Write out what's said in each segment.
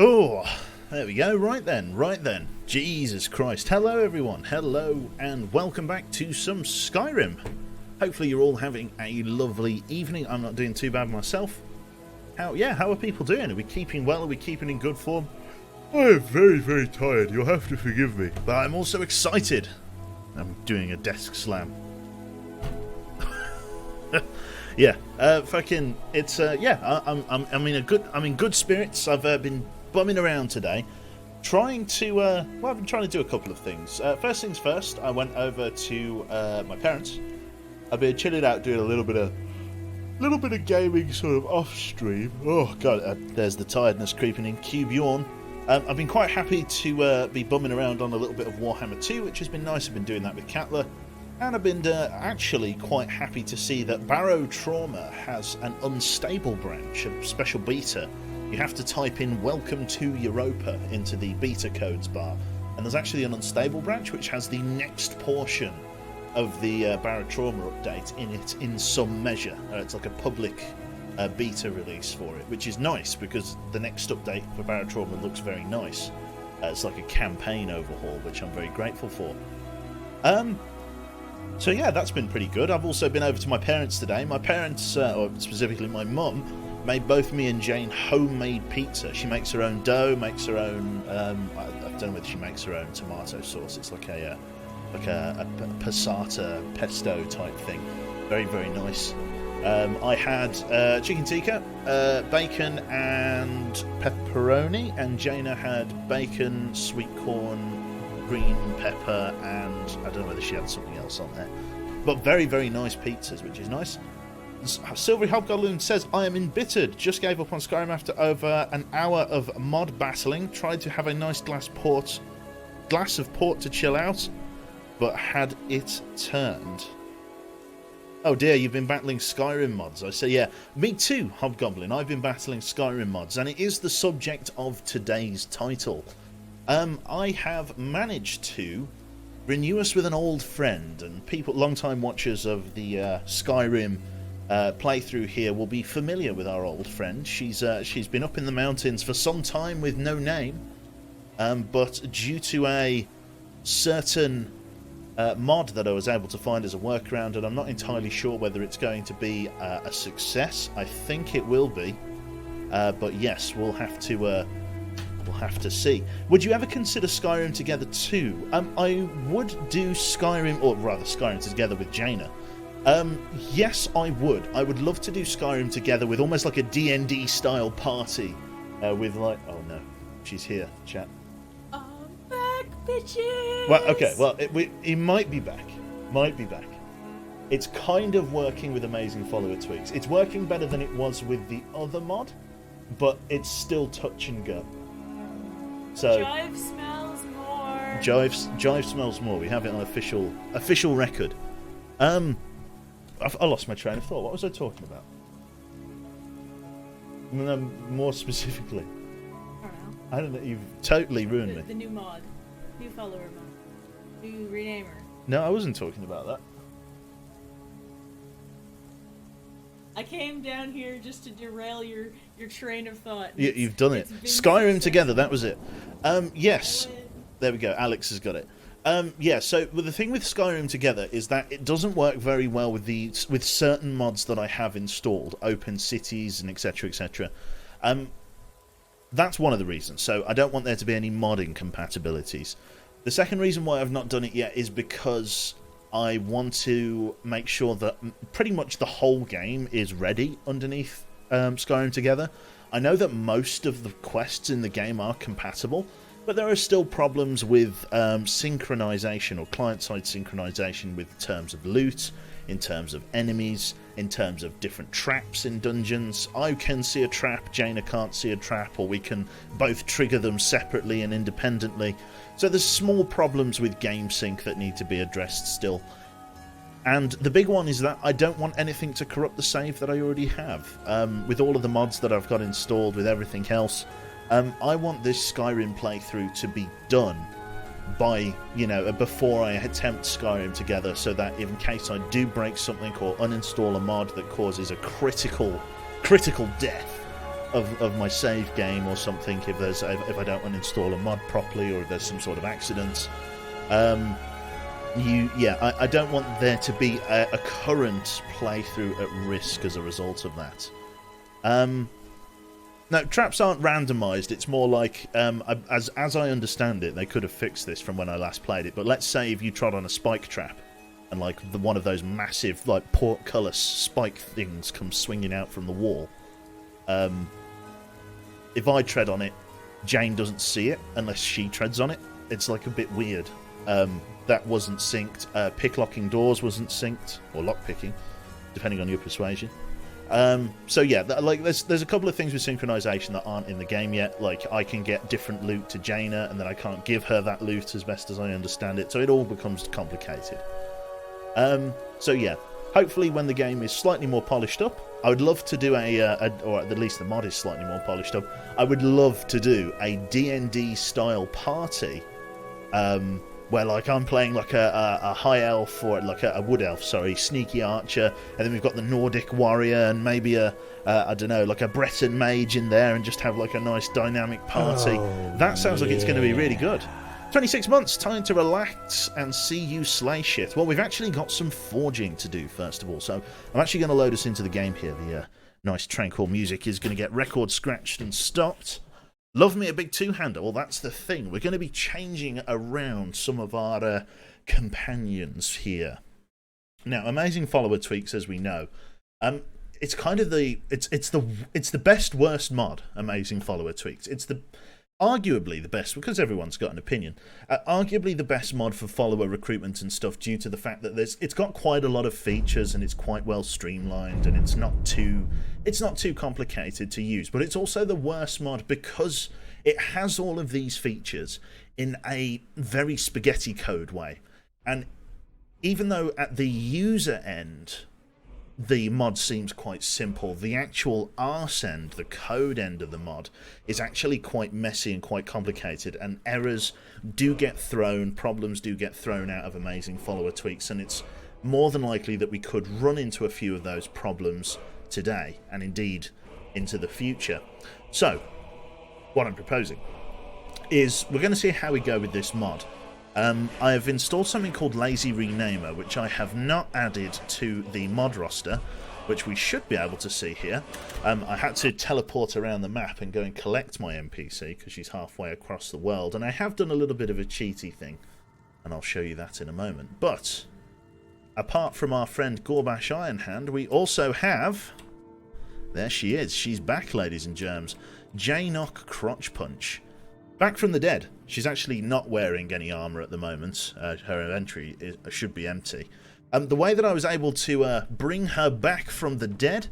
Oh, there we go. Right then. Jesus Christ. Hello, everyone. Hello, and welcome back to some Skyrim. Hopefully you're all having a lovely evening. I'm not doing too bad myself. How are people doing? Are we keeping well? Are we keeping in good form? I am very, very tired. You'll have to forgive me. But I'm also excited. I'm doing a desk slam. Yeah, I'm in good spirits. I've been bumming around today, trying to I've been trying to do a couple of things. First things first, I went over to my parents. I've been chilling out, doing a little bit of gaming, sort of off stream. Oh god, there's the tiredness creeping in. Cube yawn. I've been quite happy to be bumming around on a little bit of Warhammer 2, which has been nice. I've been doing that with Catler. And I've been actually quite happy to see that Barrow Trauma has an unstable branch, a special beta. You have to type in "Welcome to Europa" into the beta codes bar, and there's actually an unstable branch which has the next portion of the Barrow Trauma update in it in some measure. It's like a public beta release for it, which is nice because the next update for Barrow Trauma looks very nice. It's like a campaign overhaul, which I'm very grateful for. So yeah, that's been pretty good. I've also been over to my parents today. My parents, or specifically my mum, made both me and Jane homemade pizza. She makes her own dough, makes her own. I don't know whether she makes her own tomato sauce. It's like a passata pesto type thing. Very, very nice. I had chicken tikka, bacon and pepperoni, and Jana had bacon, sweet corn, green pepper, and I don't know whether she had something else on there. But very, very nice pizzas, which is nice. Silvery Hobgoblin says, I am embittered. Just gave up on Skyrim after over an hour of mod battling. Tried to have a nice glass of port to chill out, but had it turned. Oh dear, you've been battling Skyrim mods. I say, yeah, me too, Hobgoblin. I've been battling Skyrim mods, and it is the subject of today's title. I have managed to renew us with an old friend, and people, long-time watchers of the Skyrim playthrough here will be familiar with our old friend. She's been up in the mountains for some time with no name, but due to a certain mod that I was able to find as a workaround, and I'm not entirely sure whether it's going to be a success. I think it will be, but yes, we'll have to see. Would you ever consider Skyrim Together too? I would do Skyrim, or rather Skyrim Together with Jaina. Yes, I would. I would love to do Skyrim Together with almost like a D&D style party, with like, oh no, she's here, chat. I'm back, bitches! Well, okay, well, he might be back. It's kind of working with amazing follower tweaks. It's working better than it was with the other mod, but it's still touch and go. So, Jive smells more. Jive smells more. We have it on official record. I lost my train of thought. What was I talking about? More specifically, I don't know. You've totally ruined me. The new mod, new follower mod, new renamer. No, I wasn't talking about that. I came down here just to derail your train of thought. You've done it. Skyrim Together, that was it. Yes. There we go. Alex has got it. Yeah, so the thing with Skyrim Together is that it doesn't work very well with certain mods that I have installed, open cities and etc, etc. That's one of the reasons. So I don't want there to be any mod incompatibilities. The second reason why I've not done it yet is because I want to make sure that pretty much the whole game is ready underneath Skyrim Together. I know that most of the quests in the game are compatible, but there are still problems with synchronization or client-side synchronization with terms of loot, in terms of enemies, in terms of different traps in dungeons. I can see a trap, Jaina can't see a trap, or we can both trigger them separately and independently. So there's small problems with game sync that need to be addressed still. And the big one is that I don't want anything to corrupt the save that I already have. With all of the mods that I've got installed, with everything else, I want this Skyrim playthrough to be done by, before I attempt Skyrim Together, so that in case I do break something or uninstall a mod that causes a critical death, of my save game or something if I don't uninstall a mod properly, or if there's some sort of accident. I don't want there to be a current playthrough at risk as a result of that. Now, traps aren't randomised. It's more like, as I understand it, they could have fixed this from when I last played it. But let's say if you trod on a spike trap, and like one of those massive like portcullis spike things comes swinging out from the wall. If I tread on it, Jane doesn't see it unless she treads on it. It's like a bit weird. That wasn't synced. Picklocking doors wasn't synced, or lockpicking, depending on your persuasion. So yeah, like there's a couple of things with synchronization that aren't in the game yet. Like I can get different loot to Jaina, and then I can't give her that loot as best as I understand it. So it all becomes complicated. So yeah, hopefully when the game is slightly more polished up, I would love to do or at least the mod is slightly more polished up. I would love to do a D&D style party, where like I'm playing like a high elf, or like a wood elf, sorry, sneaky archer, and then we've got the Nordic warrior and maybe I don't know, like a Breton mage in there, and just have like a nice dynamic party. That sounds like it's going to be really good. 26 months, time to relax and see you slay shit. Well, we've actually got some forging to do first of all, so I'm actually going to load us into the game here. The nice tranquil music is going to get record scratched and stopped. Love me a big two-hander. Well, that's the thing. We're going to be changing around some of our companions here. Now, amazing follower tweaks, as we know. It's kind of it's the best worst mod. Amazing follower tweaks. It's arguably the best, because everyone's got an opinion. Arguably the best mod for follower recruitment and stuff, due to the fact that it's got quite a lot of features, and it's quite well streamlined, and it's not too complicated to use. But it's also the worst mod because it has all of these features in a very spaghetti code way. And even though at the user end the mod seems quite simple, the actual arse end, the code end of the mod, is actually quite messy and quite complicated, and errors do get thrown, problems do get thrown out of amazing follower tweaks, and it's more than likely that we could run into a few of those problems today, and indeed into the future. So, what I'm proposing is we're going to see how we go with this mod. I have installed something called Lazy Renamer, which I have not added to the mod roster, which we should be able to see here. I had to teleport around the map and go and collect my NPC, because she's halfway across the world, and I have done a little bit of a cheaty thing, and I'll show you that in a moment. But, apart from our friend Gorbash Ironhand, we also have... There she is. She's back, ladies and germs. J-Knock Crotch Punch. Back from the dead. She's actually not wearing any armour at the moment. Her inventory should be empty. The way that I was able to bring her back from the dead,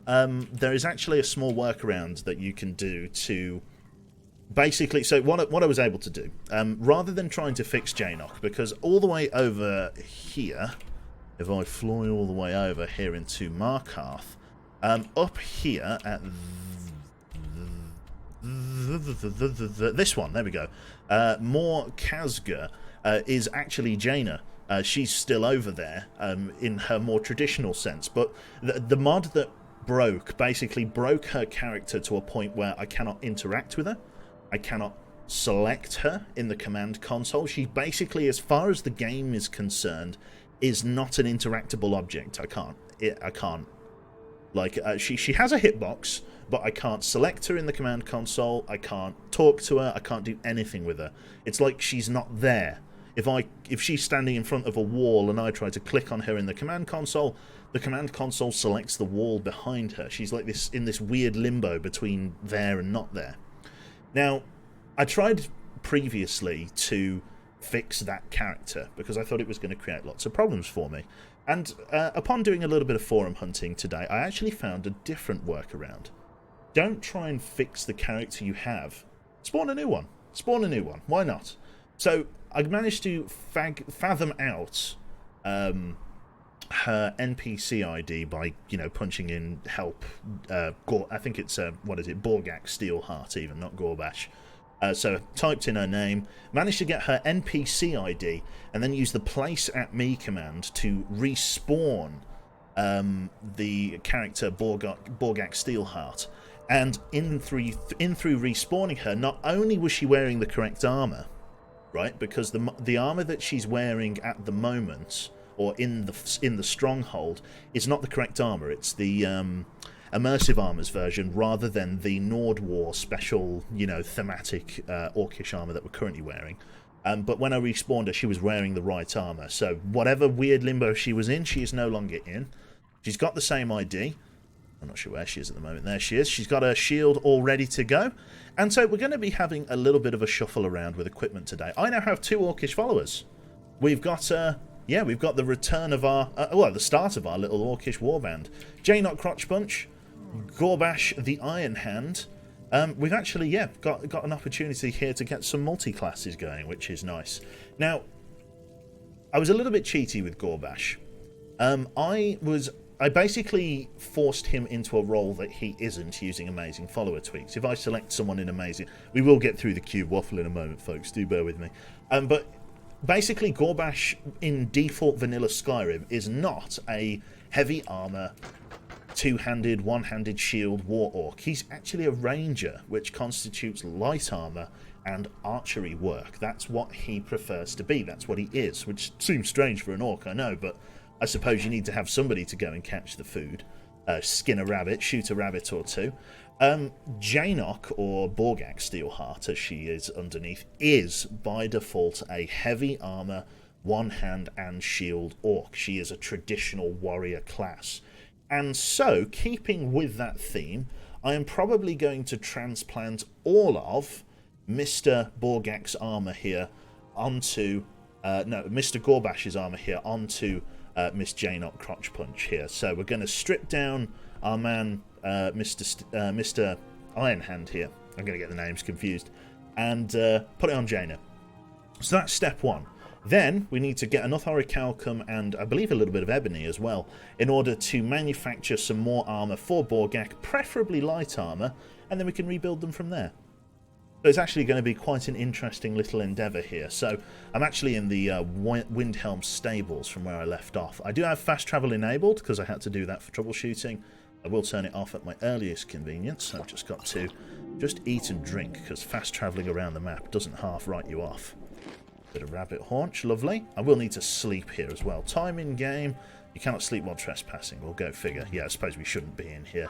there is actually a small workaround that you can do to... Basically, so what I was able to do, rather than trying to fix J-Knock, because all the way over here, if I fly all the way over here into Markarth, up here at... this one, there we go. More Kazga is actually Jaina. She's still over there in her more traditional sense, but the mod that basically broke her character to a point where I cannot interact with her. I cannot select her in the command console. She basically, as far as the game is concerned, is not an interactable object. I can't. Like, she has a hitbox, but I can't select her in the command console, I can't talk to her, I can't do anything with her. It's like she's not there. If she's standing in front of a wall and I try to click on her in the command console selects the wall behind her. She's like this, in this weird limbo between there and not there. Now, I tried previously to fix that character, because I thought it was going to create lots of problems for me. And upon doing a little bit of forum hunting today, I actually found a different workaround. Don't try and fix the character you have. Spawn a new one. Why not? So I managed to fathom out her NPC ID by, punching in help. I think it's Borgak Steelheart, even, not Gorbash. So typed in her name, managed to get her NPC ID, and then used the place at me command to respawn the character Borgak Steelheart. And in through respawning her, not only was she wearing the correct armor, right? Because the armor that she's wearing at the moment, or in the stronghold, is not the correct armor. It's the immersive armors version, rather than the Nord War special, thematic orcish armor that we're currently wearing. But when I respawned her, she was wearing the right armor. So whatever weird limbo she was in, she is no longer in. She's got the same ID. I'm not sure where she is at the moment. There she is. She's got her shield all ready to go. And so we're going to be having a little bit of a shuffle around with equipment today. I now have 2 orcish followers. We've got, we've got the return of our, the start of our little orcish warband. Jaynok Crotchpunch, Gorbash the Iron Hand. We've actually, got an opportunity here to get some multi-classes going, which is nice. Now, I was a little bit cheaty with Gorbash. I basically forced him into a role that he isn't using amazing follower tweaks. If I select someone in amazing... We will get through the cube waffle in a moment, folks. Do bear with me. But basically, Gorbash in default vanilla Skyrim is not a heavy armor, two-handed, one-handed shield war orc. He's actually a ranger, which constitutes light armor and archery work. That's what he prefers to be. That's what he is, which seems strange for an orc, I know, but I suppose you need to have somebody to go and catch the food. Skin a rabbit, shoot a rabbit or two. Jaynok, or Borgak Steelheart, as she is underneath, is by default a heavy armor, one-hand and shield orc. She is a traditional warrior class. And so, keeping with that theme, I am probably going to transplant all of Mr. Borgak's armor here onto... Mr. Gorbash's armor here onto Miss Jaynok Crotchpunch here. So we're going to strip down our man, Mr. Ironhand here. I'm going to get the names confused. And put it on Jaina. So that's step 1. Then we need to get enough orichalcum and I believe a little bit of ebony as well in order to manufacture some more armor for Borgak, preferably light armor, and then we can rebuild them from there. So it's actually going to be quite an interesting little endeavour here. So I'm actually in the Windhelm stables from where I left off. I do have fast travel enabled because I had to do that for troubleshooting. I will turn it off at my earliest convenience. I've just got to eat and drink because fast travelling around the map doesn't half write you off. Bit of rabbit haunch, lovely. I will need to sleep here as well. Time in game. You cannot sleep while trespassing. We'll go figure. Yeah, I suppose we shouldn't be in here.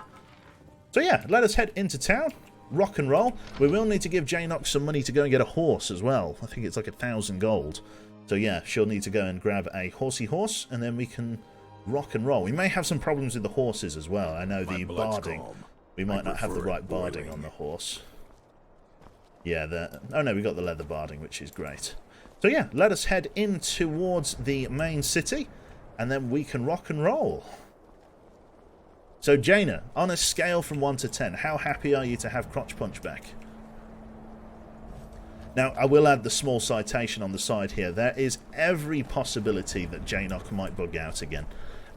So yeah, let us head into town. Rock and roll. We will need to give Jaynok some money to go and get a horse as well. I think it's like 1,000 gold. So yeah, she'll need to go and grab a horsey horse, and then we can rock and roll. We may have some problems with the horses as well. I know the barding. We might not have the right barding on the horse. Yeah, oh no, we got the leather barding, which is great. So yeah, let us head in towards the main city, and then we can rock and roll. So Jaina, on a scale from 1 to 10, how happy are you to have Crotchpunch back? Now, I will add the small citation on the side here. There is every possibility that Jaynok might bug out again.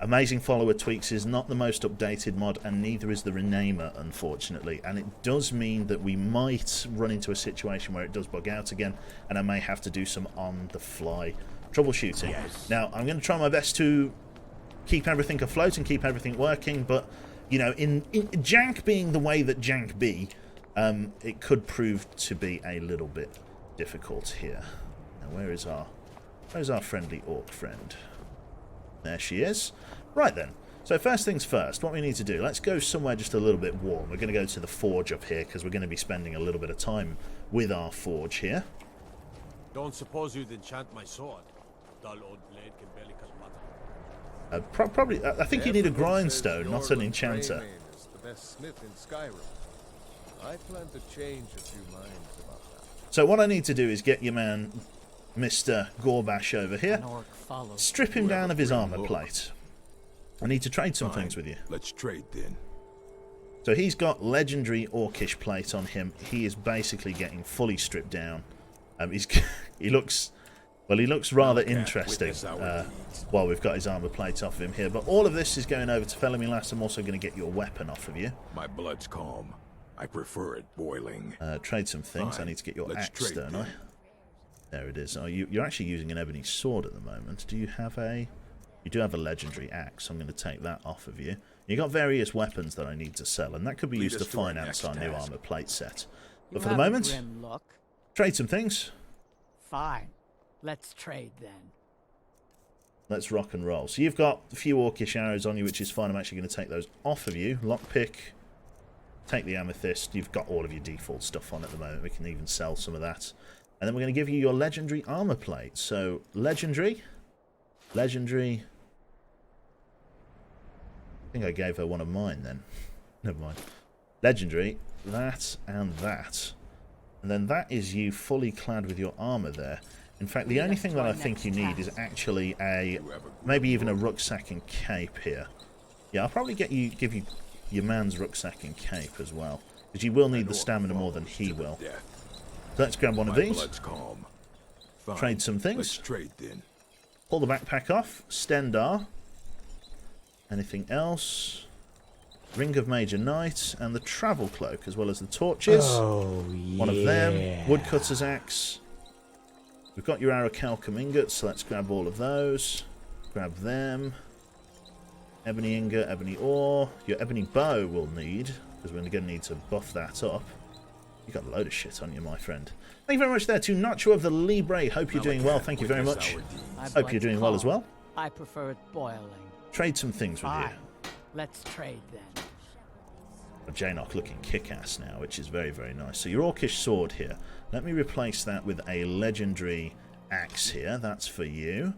Amazing Follower Tweaks is not the most updated mod, and neither is the Renamer, unfortunately. And it does mean that we might run into a situation where it does bug out again, and I may have to do some on-the-fly troubleshooting. Yes. Now, I'm going to try my best to keep everything afloat and keep everything working, but, you know, in jank being the way that jank be, it could prove to be a little bit difficult here. Now, where's our friendly orc friend? There she is. Right then. So first things first, what we need to do, let's go somewhere just a little bit warm. We're going to go to the forge up here because we're going to be spending a little bit of time with our forge here. Don't suppose you'd enchant my sword. Dull old blade can barely cut butter. Probably, I think you need a grindstone, not an enchanter. Is the best smith in Skyrim. I plan to change a few minds about that. So what I need to do is get your man, Mr. Gorbash, over here. Strip him down of his armor plate. I need to trade some things with you. Let's trade then. So he's got legendary orcish plate on him. He is basically getting fully stripped down. He looks rather interesting while we've got his armor plate off of him here. But all of this is going over to Felimilas. I'm also going to get your weapon off of you. My blood's calm. I prefer it boiling. Trade some things. Fine. I need to get your axe, don't I? There it is. Oh, you're actually using an ebony sword at the moment. Do you have a... You do have a legendary axe. I'm going to take that off of you. You got various weapons that I need to sell, and that could be used to finance our new armor plate set. But for the moment, trade some things. Fine. Let's trade then. Let's rock and roll. So you've got a few orcish arrows on you, which is fine. I'm actually going to take those off of you. Lockpick. Take the amethyst. You've got all of your default stuff on at the moment. We can even sell some of that. And then we're going to give you your legendary armor plate. So, legendary. Legendary. I think I gave her one of mine then. Never mind. Legendary. That and that. And then that is you fully clad with your armor there. In fact, the only thing that I think you need is actually maybe even a rucksack and cape here. Yeah, I'll probably give you your man's rucksack and cape as well, because you will need the stamina more than he will. So let's grab one of these. Trade some things. Let's trade then. Pull the backpack off. Stendar. Anything else? Ring of Major Knight and the travel cloak, as well as the torches. Oh, yeah. One of them. Woodcutter's axe. We've got your Aracalcum ingots, so let's grab all of those. Grab them. Ebony ingot, ebony ore. Your ebony bow we'll need, because we're going to need to buff that up. You got a load of shit on you, my friend. Thank you very much there to Nacho of the Libre. Hope you're doing well. Thank you very much. Hope you're doing well as well. I prefer it boiling. Trade some things with you. Let's trade then. Jainock looking kick-ass now, which is very, very nice. So your orcish sword here. Let me replace that with a legendary axe here. That's for you.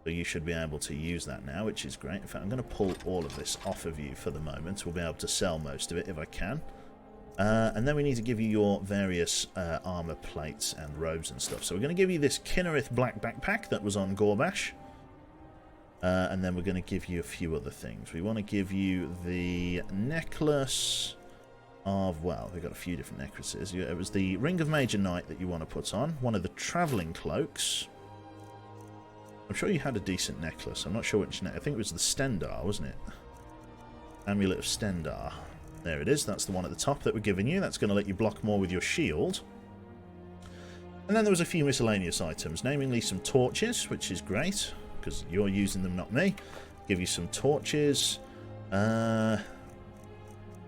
So you should be able to use that now, which is great. In fact, I'm going to pull all of this off of you for the moment. We'll be able to sell most of it if I can. And then we need to give you your various armor plates and robes and stuff. So we're going to give you this Kinnerith black backpack that was on Gorbash. And then we're going to give you a few other things. We want to give you the necklace of, well, we've got a few different necklaces. It was the Ring of Major Knight that you want to put on. One of the travelling cloaks. I'm sure you had a decent necklace. I'm not sure which necklace. I think it was the Stendar, wasn't it? Amulet of Stendar. There it is. That's the one at the top that we're giving you. That's going to let you block more with your shield. And then there was a few miscellaneous items, namely some torches, which is great, because you're using them, not me. Give you some torches. There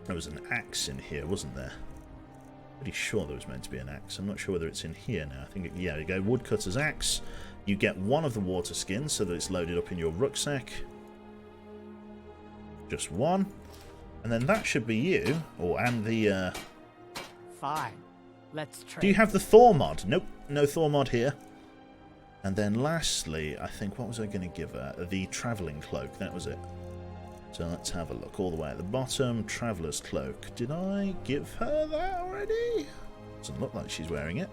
was an axe in here, wasn't there? Pretty sure there was meant to be an axe. I'm not sure whether it's in here now. I think, yeah, you go woodcutter's axe. You get one of the water skins so that it's loaded up in your rucksack. Just one. And then that should be you. And the... Fine. Let's trade. Do you have the Thor mod? Nope. No Thor mod here. And then lastly, I think, what was I going to give her? The travelling cloak. That was it. So let's have a look. All the way at the bottom. Traveller's cloak. Did I give her that already? Doesn't look like she's wearing it.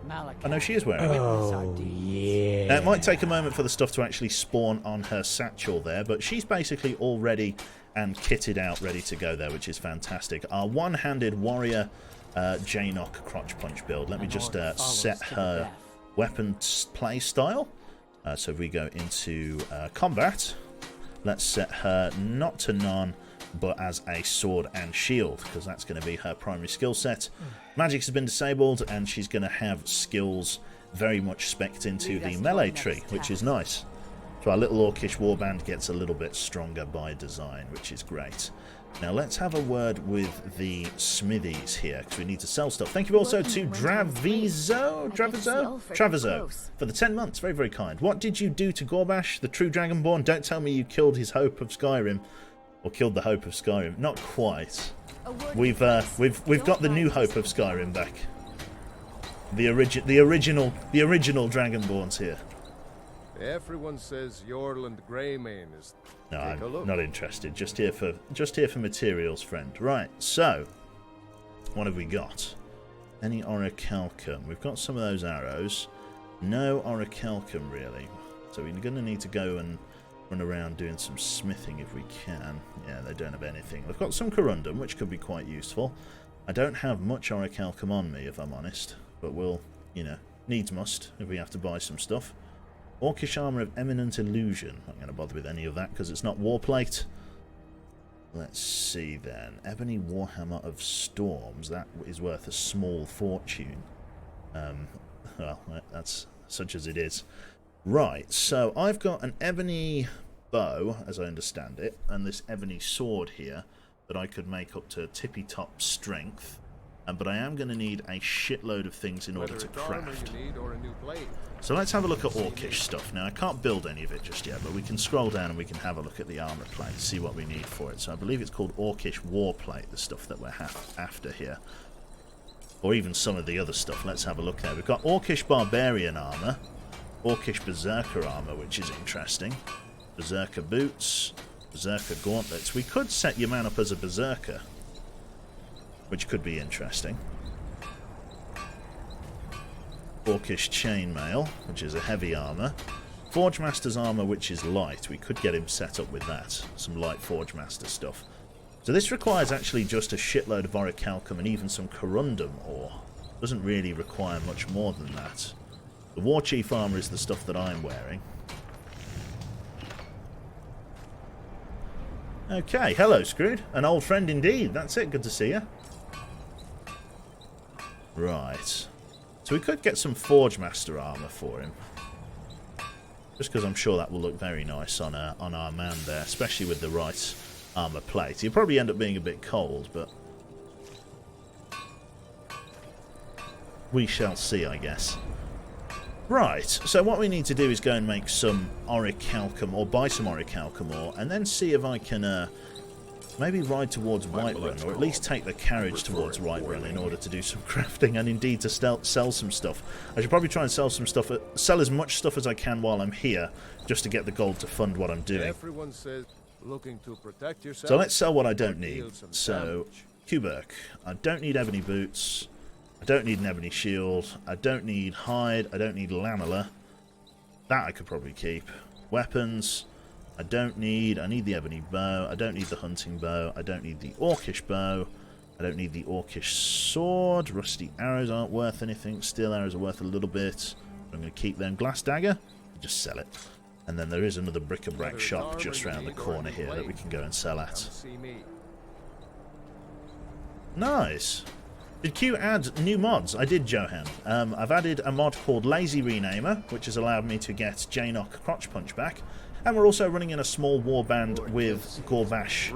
I know she is wearing it. Oh, yeah. Now, it might take a moment for the stuff to actually spawn on her satchel there, but she's basically all ready and kitted out, ready to go there, which is fantastic. Our one-handed warrior Jainock crotch punch build. Let me just set her weapon play style. So if we go into combat, let's set her not to none, but as a sword and shield, because that's going to be her primary skill set. Magic has been disabled, and she's going to have skills very much specced into the melee tree, which is nice. So our little orcish warband gets a little bit stronger by design, which is great. Now let's have a word with the smithies here, because we need to sell stuff. Thank you also to Travizo for the 10 months. Very, very kind. What did you do to Gorbash, the true Dragonborn? Don't tell me you killed his hope of Skyrim, or killed the hope of Skyrim. Not quite. We've got the new hope of Skyrim back. The original Dragonborn's here. Everyone says Yorland Greymane is. No, I'm not interested. Just here for materials, friend. Right. So, what have we got? Any orichalcum? We've got some of those arrows. No orichalcum really. So we're going to need to go and run around doing some smithing if we can. Yeah, they don't have anything. We've got some corundum, which could be quite useful. I don't have much orichalcum on me, if I'm honest. But we'll, needs must if we have to buy some stuff. Orcish armour of eminent illusion. I'm not going to bother with any of that because it's not warplate. Let's see then. Ebony warhammer of storms. That is worth a small fortune. Well, that's such as it is. Right, so I've got an ebony bow, as I understand it, and this ebony sword here that I could make up to tippy-top strength. But I am going to need a shitload of things in order to craft. So let's have a look at Orcish stuff. Now, I can't build any of it just yet, but we can scroll down and we can have a look at the armor plate, see what we need for it. So I believe it's called Orcish War Plate, the stuff that we're after here. Or even some of the other stuff. Let's have a look there. We've got Orcish Barbarian armor, Orcish Berserker armor, which is interesting. Berserker boots, Berserker gauntlets. We could set your man up as a Berserker, which could be interesting. Orcish chainmail, which is a heavy armor. Forge Master's armor, which is light. We could get him set up with that. Some light Forge Master stuff. So this requires actually just a shitload of orichalcum and even some corundum ore. Doesn't really require much more than that. The War Chief armor is the stuff that I'm wearing. Okay, hello Screwed. An old friend indeed. That's it, good to see you. Right. So we could get some Forge Master armor for him. Just because I'm sure that will look very nice on our man there, especially with the right armor plate. He'll probably end up being a bit cold, but we shall see, I guess. Right, so what we need to do is go and make some orichalcum, or buy some orichalcum ore, and then see if I can maybe ride towards Whiterun, or at least take the carriage towards Whiterun in order to do some crafting and indeed to sell some stuff. I should probably try and sell some stuff, sell as much stuff as I can while I'm here, just to get the gold to fund what I'm doing. Everyone says looking to protect yourself. So let's sell what I don't need. So, Kuberk. I don't need ebony boots. I don't need an ebony shield. I don't need hide. I don't need lamella. That I could probably keep. Weapons. I need the ebony bow. I don't need the hunting bow. I don't need the orcish bow. I don't need the orcish sword. Rusty arrows aren't worth anything. Steel arrows are worth a little bit. I'm going to keep them. Glass dagger. Just sell it. And then there is another bric-a-brac shop just round the corner here that we can go and sell at. Nice. Did Q add new mods? I did, Johan. I've added a mod called Lazy Renamer, which has allowed me to get Jainock Crotch Punch back. And we're also running in a small warband with Gorvash,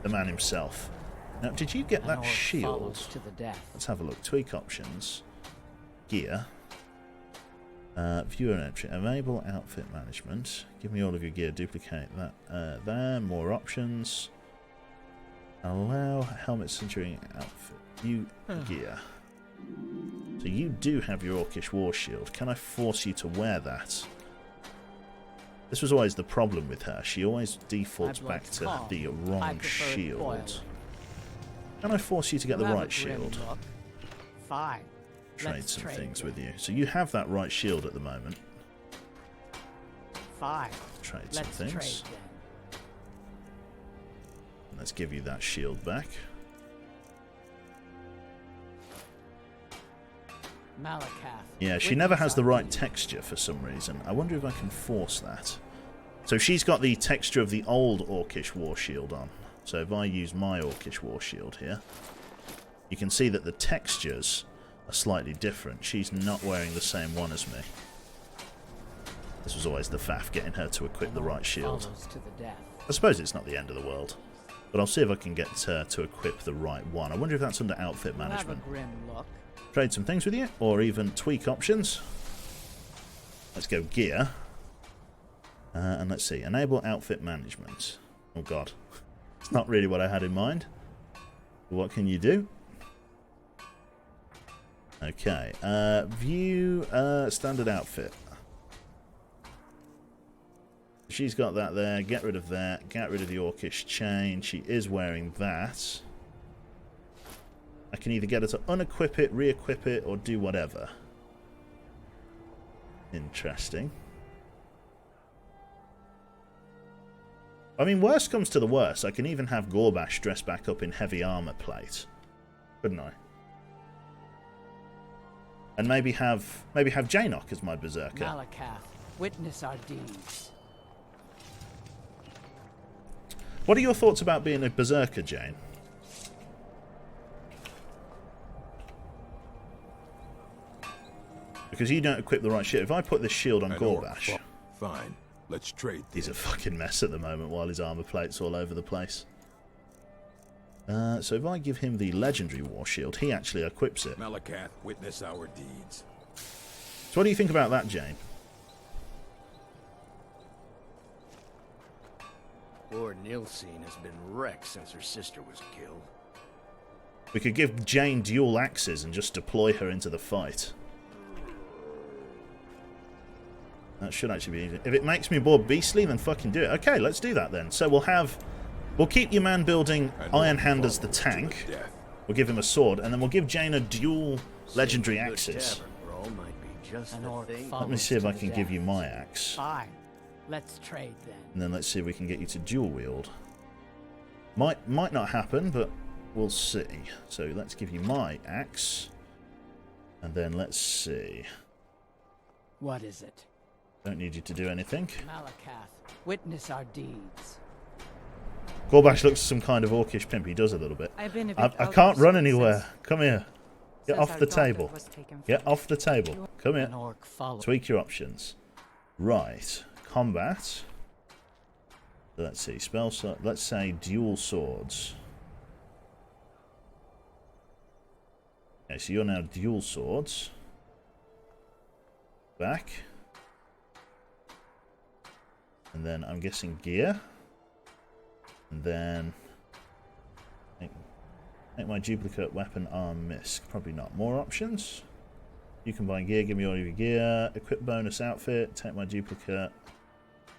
the man himself. Now, did you get that shield? Let's have a look. Tweak options. Gear. Viewer entry. Enable outfit management. Give me all of your gear. Duplicate that there. More options. Allow helmet centering outfit. View gear. So you do have your Orcish War Shield. Can I force you to wear that? This was always the problem with her. She always defaults back to the wrong shield. Can I force you to get the right shield? Fine. Trade some things with you. So you have that right shield at the moment. Fine. Trade some things. Let's give you that shield back. Yeah, she never has the right texture for some reason. I wonder if I can force that. So she's got the texture of the old Orcish War Shield on. So if I use my Orcish War Shield here, you can see that the textures are slightly different. She's not wearing the same one as me. This was always the faff, getting her to equip the right shield. I suppose it's not the end of the world, but I'll see if I can get her to equip the right one. I wonder if that's under outfit management. Trade some things with you, or even tweak options. Let's go gear. And let's see, enable outfit management. Oh god, it's not really what I had in mind. What can you do? Okay, view standard outfit. She's got that there. Get rid of that. Get rid of the Orcish chain. She is wearing that. I can either get her to unequip it, re-equip it, or do whatever. Interesting. I mean, worst comes to the worst. I can even have Gorbash dressed back up in heavy armor plate, couldn't I? And maybe have Jainock as my berserker. Malakath, witness our deeds. What are your thoughts about being a berserker, Jane? Because you don't equip the right shit. If I put this shield on An orc Gorbash... fo- Fine. Let's trade He's a then. fucking mess at the moment while his armor plate's all over the place. So if I give him the legendary war shield, he actually equips it. Malacath, witness our deeds. So what do you think about that, Jane? Lord Nilsine has been wrecked since her sister was killed. We could give Jane dual axes and just deploy her into the fight. That should actually be easy. If it makes me more beastly, then fucking do it. Okay, let's do that then. So we'll keep your man building Iron Hand as the tank. We'll give him a sword, and then we'll give Jane a dual legendary axes. Let me see if I can give you my axe. Fine. Let's trade then. And then let's see if we can get you to dual wield. Might not happen, but we'll see. So let's give you my axe. And then let's see. What is it? Don't need you to do anything. Malacath, witness our deeds. Gorbash looks some kind of orcish pimp. He does a little bit. I've been a bit I out can't of run sorts anywhere. Come here. Get since off our the daughter table. was taken Get from off the table. Come here. An orc follow. Tweak your options. Right. Combat. So let's see. Spell sword. Let's say dual swords. Okay, so you're now dual swords. Back. And then I'm guessing gear. And then make my duplicate weapon arm misc. Probably not. More options. You can buy gear, give me all of your gear. Equip bonus outfit, take my duplicate.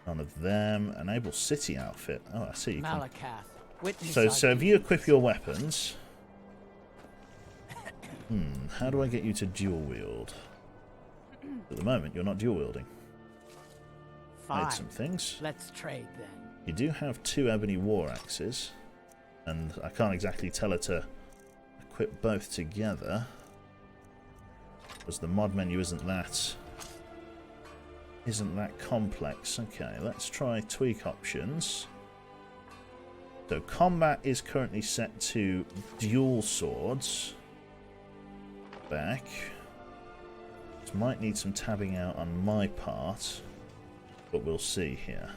None of them. Enable city outfit. Oh, I see. You can... Malacath, witness our So if you equip your weapons... how do I get you to dual wield? At the moment, you're not dual wielding. Fine. Made some things. Let's trade then. You do have 2 ebony war axes. And I can't exactly tell her to equip both together. Because the mod menu isn't that complex. Okay, let's try tweak options. So combat is currently set to dual swords. Back. This might need some tabbing out on my part, but we'll see here.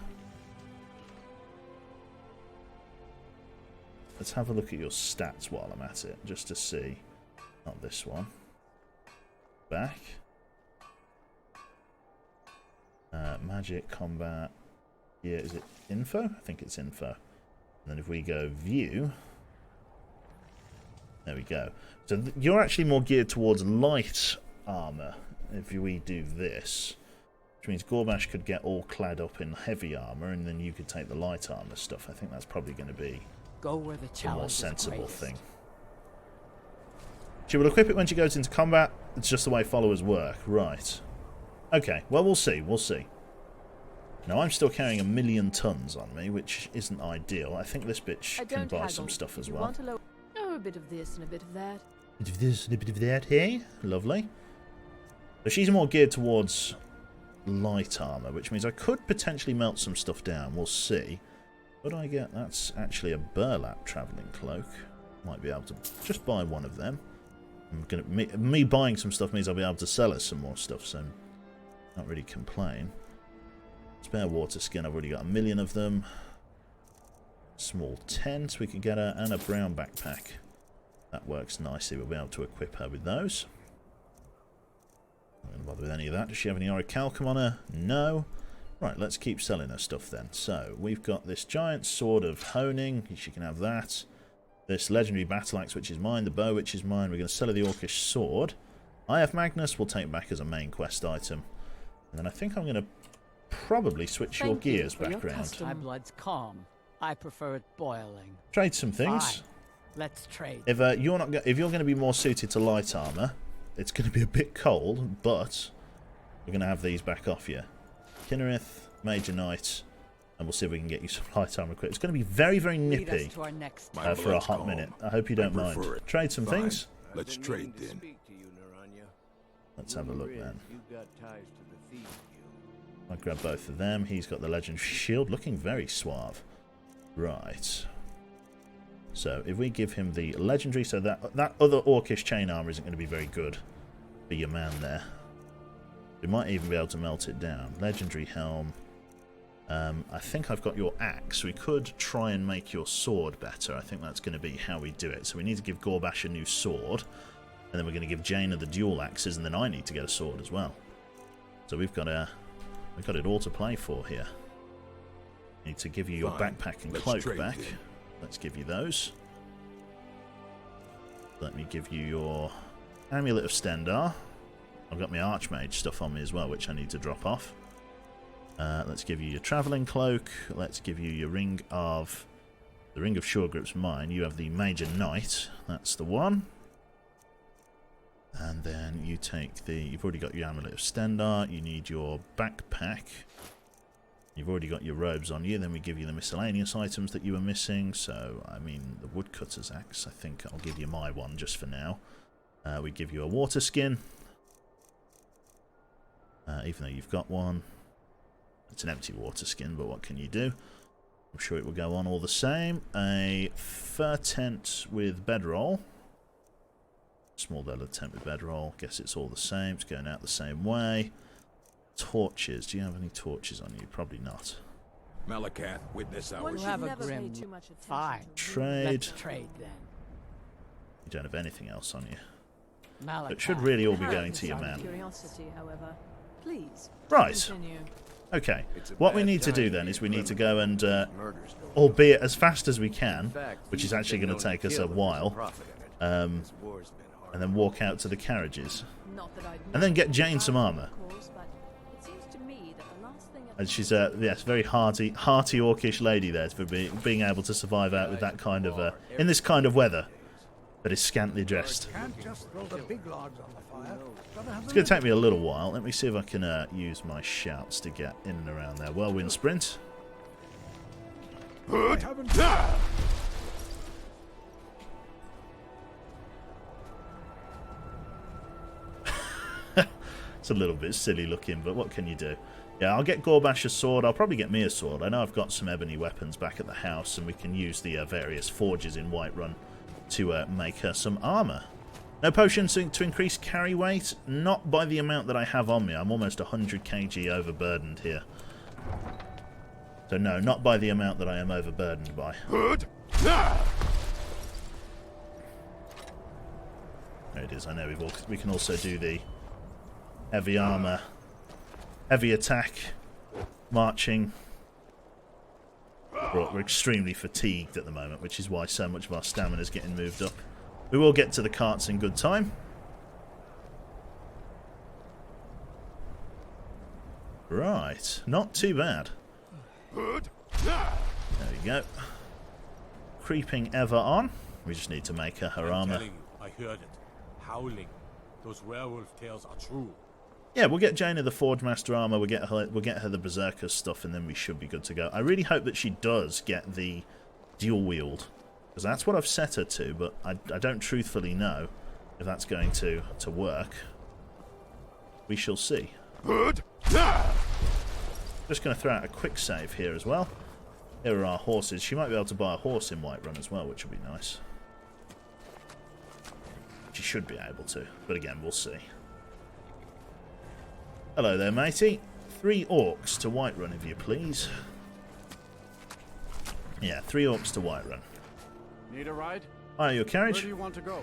Let's have a look at your stats while I'm at it, just to see. Not this one. Back. Magic, combat. Yeah, is it info? I think it's info. And then if we go view. There we go. So you're actually more geared towards light armor if we do this. Which means Gorbash could get all clad up in heavy armor and then you could take the light armor stuff. I think that's probably going to be Go where the the challenge more is sensible greatest. thing. She will equip it when she goes into combat. It's just the way followers work. Right. Okay, well, we'll see. We'll see. Now, I'm still carrying 1,000,000 tons on me, which isn't ideal. I think this bitch can buy some stuff as well. Oh, a bit of this and a bit of that. Bit of this and a bit of that, hey? Lovely. So she's more geared towards light armor, which means I could potentially melt some stuff down. We'll see. What do I get? That's actually a burlap travelling cloak. Might be able to just buy one of them. Me buying some stuff means I'll be able to sell us some more stuff, so not really complain. Spare water skin, I've already got 1,000,000 of them. Small tent we could get her, and a brown backpack. That works nicely, we'll be able to equip her with those. Not going to bother with any of that. Does she have any orichalcum on her? No. Right, let's keep selling her stuff then. So, we've got this giant sword of honing, she can have that. This legendary battle axe, which is mine, the bow, which is mine. We're going to sell her the orcish sword. I have Magnus, we'll take back as a main quest item. And then I think I'm going to probably switch your Thank you gears for your back round. custom. My blood's calm. I prefer it boiling. Trade some things. Fine. Let's trade. If you're going to be more suited to light armor, it's going to be a bit cold, but we're going to have these back off you. Kinnereth, Major Knight, and we'll see if we can get you some light armor equipped. It's going to be very, very Lead us nippy to our next My for a blood's hot calm. minute. I hope you don't I prefer mind. it. Trade some Fine. things. Let's trade then. Let's have a look then. I'll grab both of them. He's got the legendary shield, looking very suave. Right. So if we give him the legendary, so that other orcish chain armor isn't going to be very good for your man there. We might even be able to melt it down. Legendary helm. I think I've got your axe. We could try and make your sword better. I think that's going to be how we do it. So we need to give Gorbash a new sword. And then we're going to give Jaina the dual axes. And then I need to get a sword as well. So we've got it all to play for here. Need to give you your backpack and cloak back. Then. Let's give you those. Let me give you your Amulet of Stendar. I've got my Archmage stuff on me as well, which I need to drop off. Let's give you your Travelling Cloak. Let's give you your Ring of... The Ring of Sure Grip's mine. You have the Major Knight. That's the one. And then you take the... You've already got your Amulet of Stendar. You need your backpack. You've already got your robes on you. Then we give you the miscellaneous items that you were missing. So, I mean, the Woodcutter's Axe. I think I'll give you my one just for now. We give you a water skin. Even though you've got one. It's an empty water skin, but what can you do? I'm sure it will go on all the same. A fur tent with bedroll. Small leather tent with bedroll. Guess it's all the same. It's going out the same way. Torches. Do you have any torches on you? Probably not. Malakath, witness One ours. should have a never pay grim too much attention Fine. to Trade. Let's trade then. You don't have anything else on you. Malakath. It should really all be Out going of to your man. Curiosity, however. Please. Right. Continue. Okay. It's a What we bad need to do time then to is be we need to go and, Murders don't albeit as fast as we can, In fact, which is these actually have going to been take known us to a kill if there's while, profit in it. This war's been hard. and then walk out to the carriages. Not that I'd And then get know Jane some about armour. it, of course, but it seems to me that the last thing And she's a yes, very hearty orcish lady there for being able to survive out with that kind of in this kind of weather, that is scantily dressed. It's going to take me a little while. Let me see if I can use my shouts to get in and around there. Whirlwind sprint. It's a little bit silly looking, but what can you do? Yeah, I'll get Gorbash a sword. I'll probably get me a sword. I know I've got some ebony weapons back at the house, and we can use the various forges in Whiterun to make her some armour. No potions to increase carry weight? Not by the amount that I have on me. I'm almost 100 kg overburdened here. So no, not by the amount that I am overburdened by. There it is. I know we can also do the heavy armour, heavy attack, marching. We're extremely fatigued at the moment, which is why so much of our stamina is getting moved up. We will get to the carts in good time. Right, not too bad. There we go. Creeping ever on. We just need to make her I'm armour. telling you, I heard it. Howling. Those werewolf tales are true. Yeah, we'll get Jaina the Forge Master armor. We'll get her the Berserker stuff, and then we should be good to go. I really hope that she does get the dual wield, because that's what I've set her to. But I don't truthfully know if that's going to work. We shall see. Just going to throw out a quick save here as well. Here are our horses. She might be able to buy a horse in Whiterun as well, which will be nice. She should be able to, but again, we'll see. Hello there, matey. 3 orcs to Whiterun, if you please. Yeah, 3 orcs to Whiterun. Need a ride? Hire your Where carriage. do you want to go?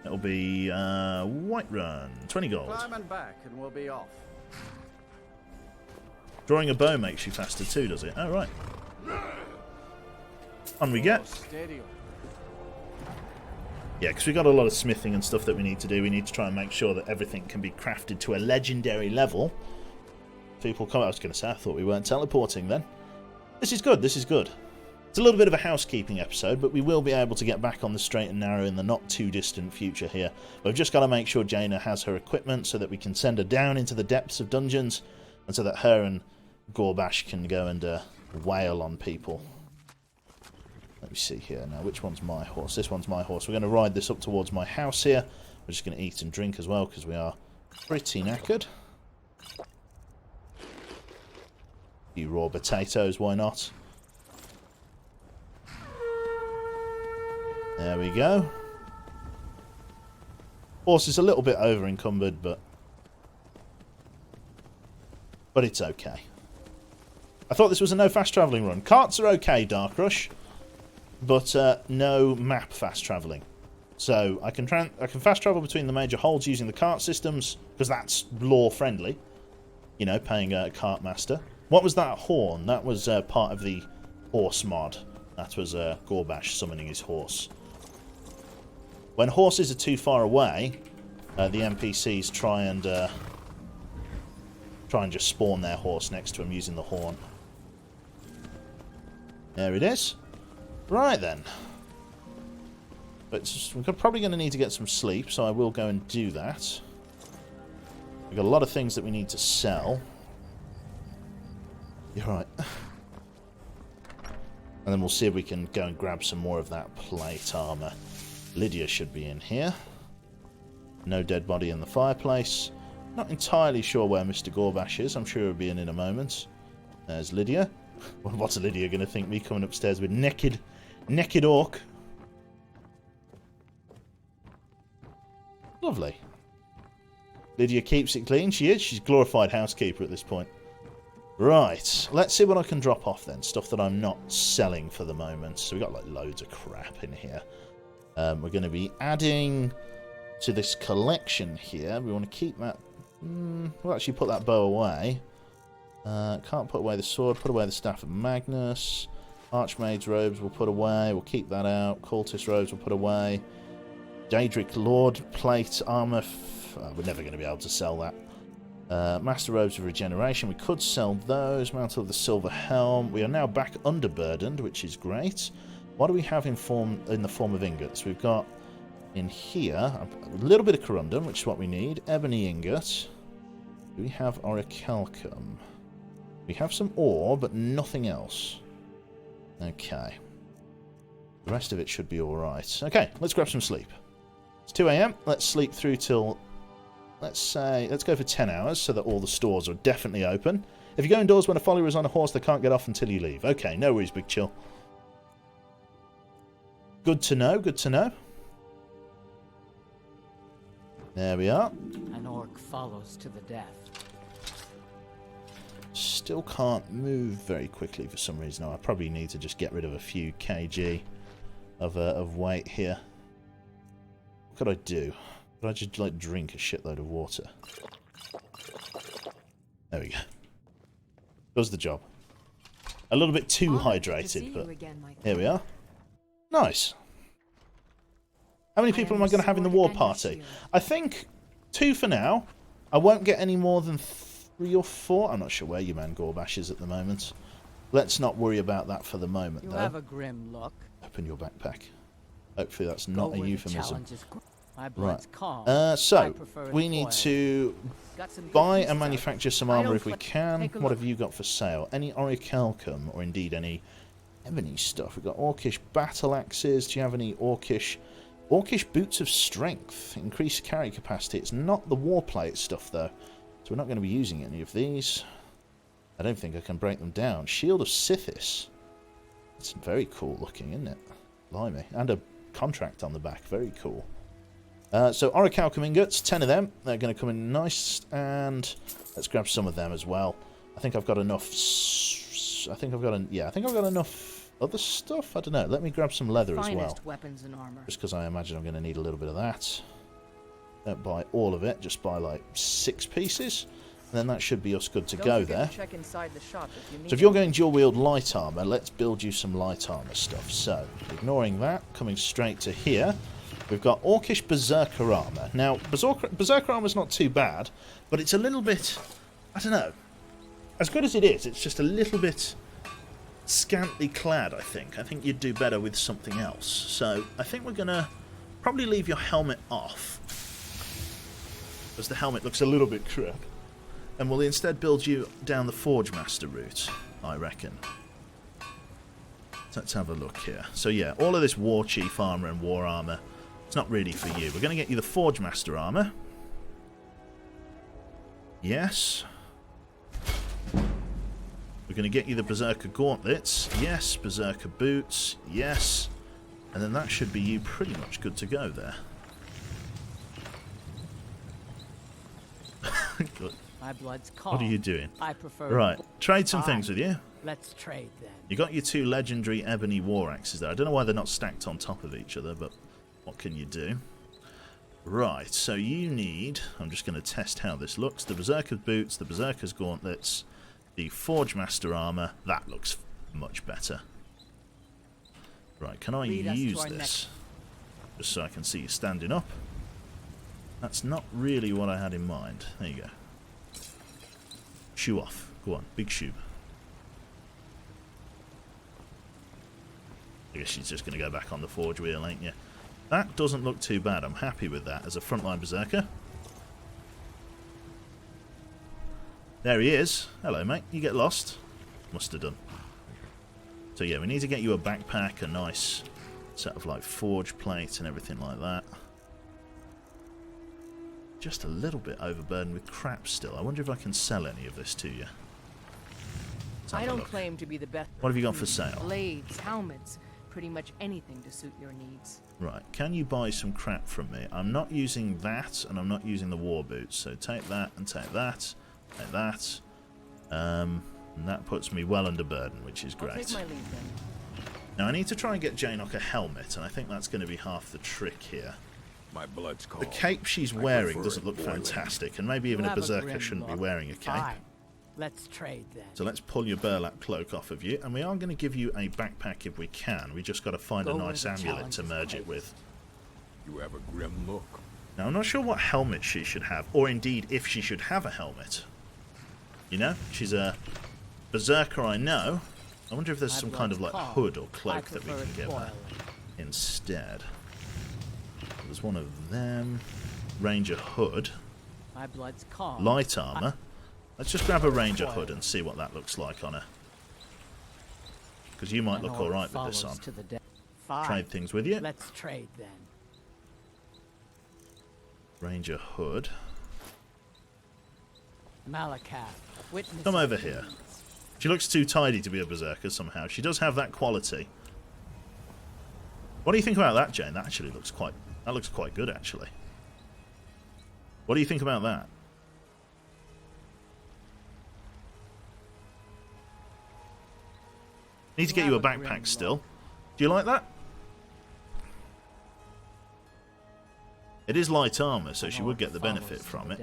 It'll be Whiterun. 20 gold. Climb and back, and we'll be off. Drawing a bow makes you faster too, does it? Oh, right. On we get. Steady. Yeah, because we've got a lot of smithing and stuff that we need to do. We need to try and make sure that everything can be crafted to a legendary level. People come... I was going to say, I thought we weren't teleporting then. This is good, this is good. It's a little bit of a housekeeping episode, but we will be able to get back on the straight and narrow in the not-too-distant future here. We've just got to make sure Jaina has her equipment so that we can send her down into the depths of dungeons, and so that her and Gorbash can go and wail on people. Let me see here now. Which one's my horse? This one's my horse. We're going to ride this up towards my house here. We're just going to eat and drink as well because we are pretty knackered. A few raw potatoes, why not? There we go. Horse is a little bit over encumbered, but but it's okay. I thought this was a no fast travelling run. Carts are okay, Dark Rush, but no map fast travelling. So I can fast travel between the major holds using the cart systems, because that's lore friendly. You know, paying a cart master. What was that horn? That was part of the horse mod. That was Gorbash summoning his horse. When horses are too far away, the NPCs try and just spawn their horse next to him using the horn. There it is. Right then. But we're probably going to need to get some sleep, so I will go and do that. We've got a lot of things that we need to sell. You're right. And then we'll see if we can go and grab some more of that plate armor. Lydia should be in here. No dead body in the fireplace. Not entirely sure where Mr. Gorbash is. I'm sure he'll be in a moment. There's Lydia. What's Lydia going to think? Me coming upstairs with naked orc. Lovely. Lydia keeps it clean. She is. She's glorified housekeeper at this point. Right. Let's see what I can drop off then. Stuff that I'm not selling for the moment. So we've got like loads of crap in here. We're going to be adding to this collection here. We want to keep that. We'll actually put that bow away. Can't put away the sword. Put away the staff of Magnus. Archmaid's robes we'll put away. We'll keep that out. Cultist robes we'll put away. Daedric Lord plate armor. We're never going to be able to sell that. Master robes of regeneration. We could sell those. Mantle of the Silver Helm. We are now back underburdened, which is great. What do we have in the form of ingots? We've got in here a little bit of corundum, which is what we need. Ebony ingot. Do we have orichalcum? We have some ore, but nothing else. Okay. The rest of it should be alright. Okay, let's grab some sleep. It's 2 AM. Let's sleep through till, let's go for 10 hours so that all the stores are definitely open. If you go indoors when a follower is on a horse, they can't get off until you leave. Okay, no worries, Big Chill. Good to know, good to know. There we are. An orc follows to the death. Still can't move very quickly for some reason. I probably need to just get rid of a few kg of weight here. What could I do? Could I just like drink a shitload of water? There we go. Does the job. A little bit too hydrated, but here we are. Nice. How many people am I going to have in the war party? I think 2 for now. I won't get any more than 3 or 4. I'm not sure where your man Gorbash is at the moment. Let's not worry about that for the moment, You though. have a grim look. Open your backpack. Hopefully that's not a euphemism. Right. So, we need to buy and manufacture some armour if we can. What have you got for sale? Any orichalcum, or indeed any ebony stuff? We've got orcish battle axes. Do you have any orcish boots of strength? Increased carry capacity. It's not the warplate stuff, though. So we're not going to be using any of these. I don't think I can break them down. Shield of Sithis. It's very cool looking, isn't it? Blimey. And a contract on the back. Very cool. So orichalcum ingots, 10 of them. They're going to come in nice. And let's grab some of them as well. I think I've got enough. I think I've got enough other stuff. I don't know. Let me grab some leather as well. Weapons and armor. Just because I imagine I'm going to need a little bit of that. Don't buy all of it. Just buy like 6 pieces. And then that should be us good to go there. Check inside the shop if you need So if you're going dual wield light armor, let's build you some light armor stuff. So, ignoring that, coming straight to here, we've got Orcish Berserker armor. Now, Berserker armor's not too bad, but it's a little bit, I don't know, as good as it is, it's just a little bit scantily clad, I think. I think you'd do better with something else. So, I think we're going to probably leave your helmet off, because the helmet looks a little bit crap. And we'll instead build you down the Forge Master route, I reckon. Let's have a look here. So yeah, all of this War Chief armor and War armor, it's not really for you. We're going to get you the Forge Master armor. Yes. We're going to get you the Berserker gauntlets. Yes. Berserker boots. Yes. And then that should be you pretty much good to go there. Good. My blood's calm. What are you doing? I prefer. Right, trade some Fine. things with you. Let's trade then. You got your 2 legendary ebony war axes there. I don't know why they're not stacked on top of each other, but what can you do? Right, so you need... I'm just going to test how this looks. The Berserker's boots, the Berserker's gauntlets, the Forge Master armor. That looks much better. Right, can I use this? Just so I can see you standing up. That's not really what I had in mind. There you go. Shoe off. Go on, big shoe. I guess she's just going to go back on the forge wheel, ain't you? That doesn't look too bad. I'm happy with that as a frontline berserker. There he is. Hello, mate. You get lost. Must have done. So yeah, we need to get you a backpack, a nice set of like forge plates and everything like that. Just a little bit overburdened with crap still. I wonder if I can sell any of this to you. I don't claim to be the best. What have you got for sale? Blades, helmets, pretty much anything to suit your needs. Right, can you buy some crap from me? I'm not using that, and I'm not using the war boots. So take that and take that, take that. And that puts me well under burden, which is great. I'll take my lead then. Now I need to try and get Jainock a helmet, and I think that's going to be half the trick here. My blood's cold. The cape she's I wearing prefer doesn't it look boiling. fantastic, and maybe even You a have berserker grim shouldn't be look. wearing a cape. Fine. Let's trade then. So let's pull your burlap cloak off of you, and we are going to give you a backpack if we can. We just got to find a Go where nice the amulet challenge to is merge it great. with. You have a grim look. Now I'm not sure what helmet she should have, or indeed if she should have a helmet. You know, she's a berserker, I know. I wonder if there's My some kind of blood's like calm. hood or I cloak that we prefer can it give her boiling. instead. There's one of them. Ranger hood. My blood's calm. Light armor. Let's just grab a ranger hood and see what that looks like on her. Because you might An look orc alright with this follows on. to the death. Fine. Trade things with you. Let's trade then. Ranger hood. Malakath, witness. Come our over here. deeds. She looks too tidy to be a berserker somehow. She does have that quality. What do you think about that, Jane? That actually looks quite... That looks quite good, actually. What do you think about that? Need to get you a backpack still. Do you like that? It is light armor, so she would get the benefit from it.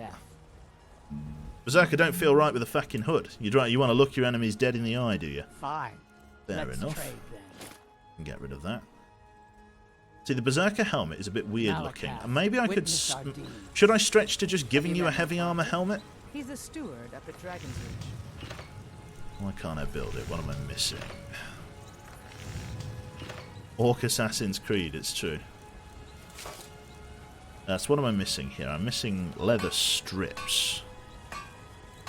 Berserker don't feel right with a fucking hood. You want to look your enemies dead in the eye, do you? Fine. Fair Let's enough. trade then. And get rid of that. See, the Berserker helmet is a bit weird looking. Malakath, And maybe I could... witness our deeds. Should I stretch to just giving you a heavy armor helmet? He's a steward up at Dragon's Reach. Why can't I build it? What am I missing? Orc Assassin's Creed, it's true. That's what am I missing here? I'm missing leather strips.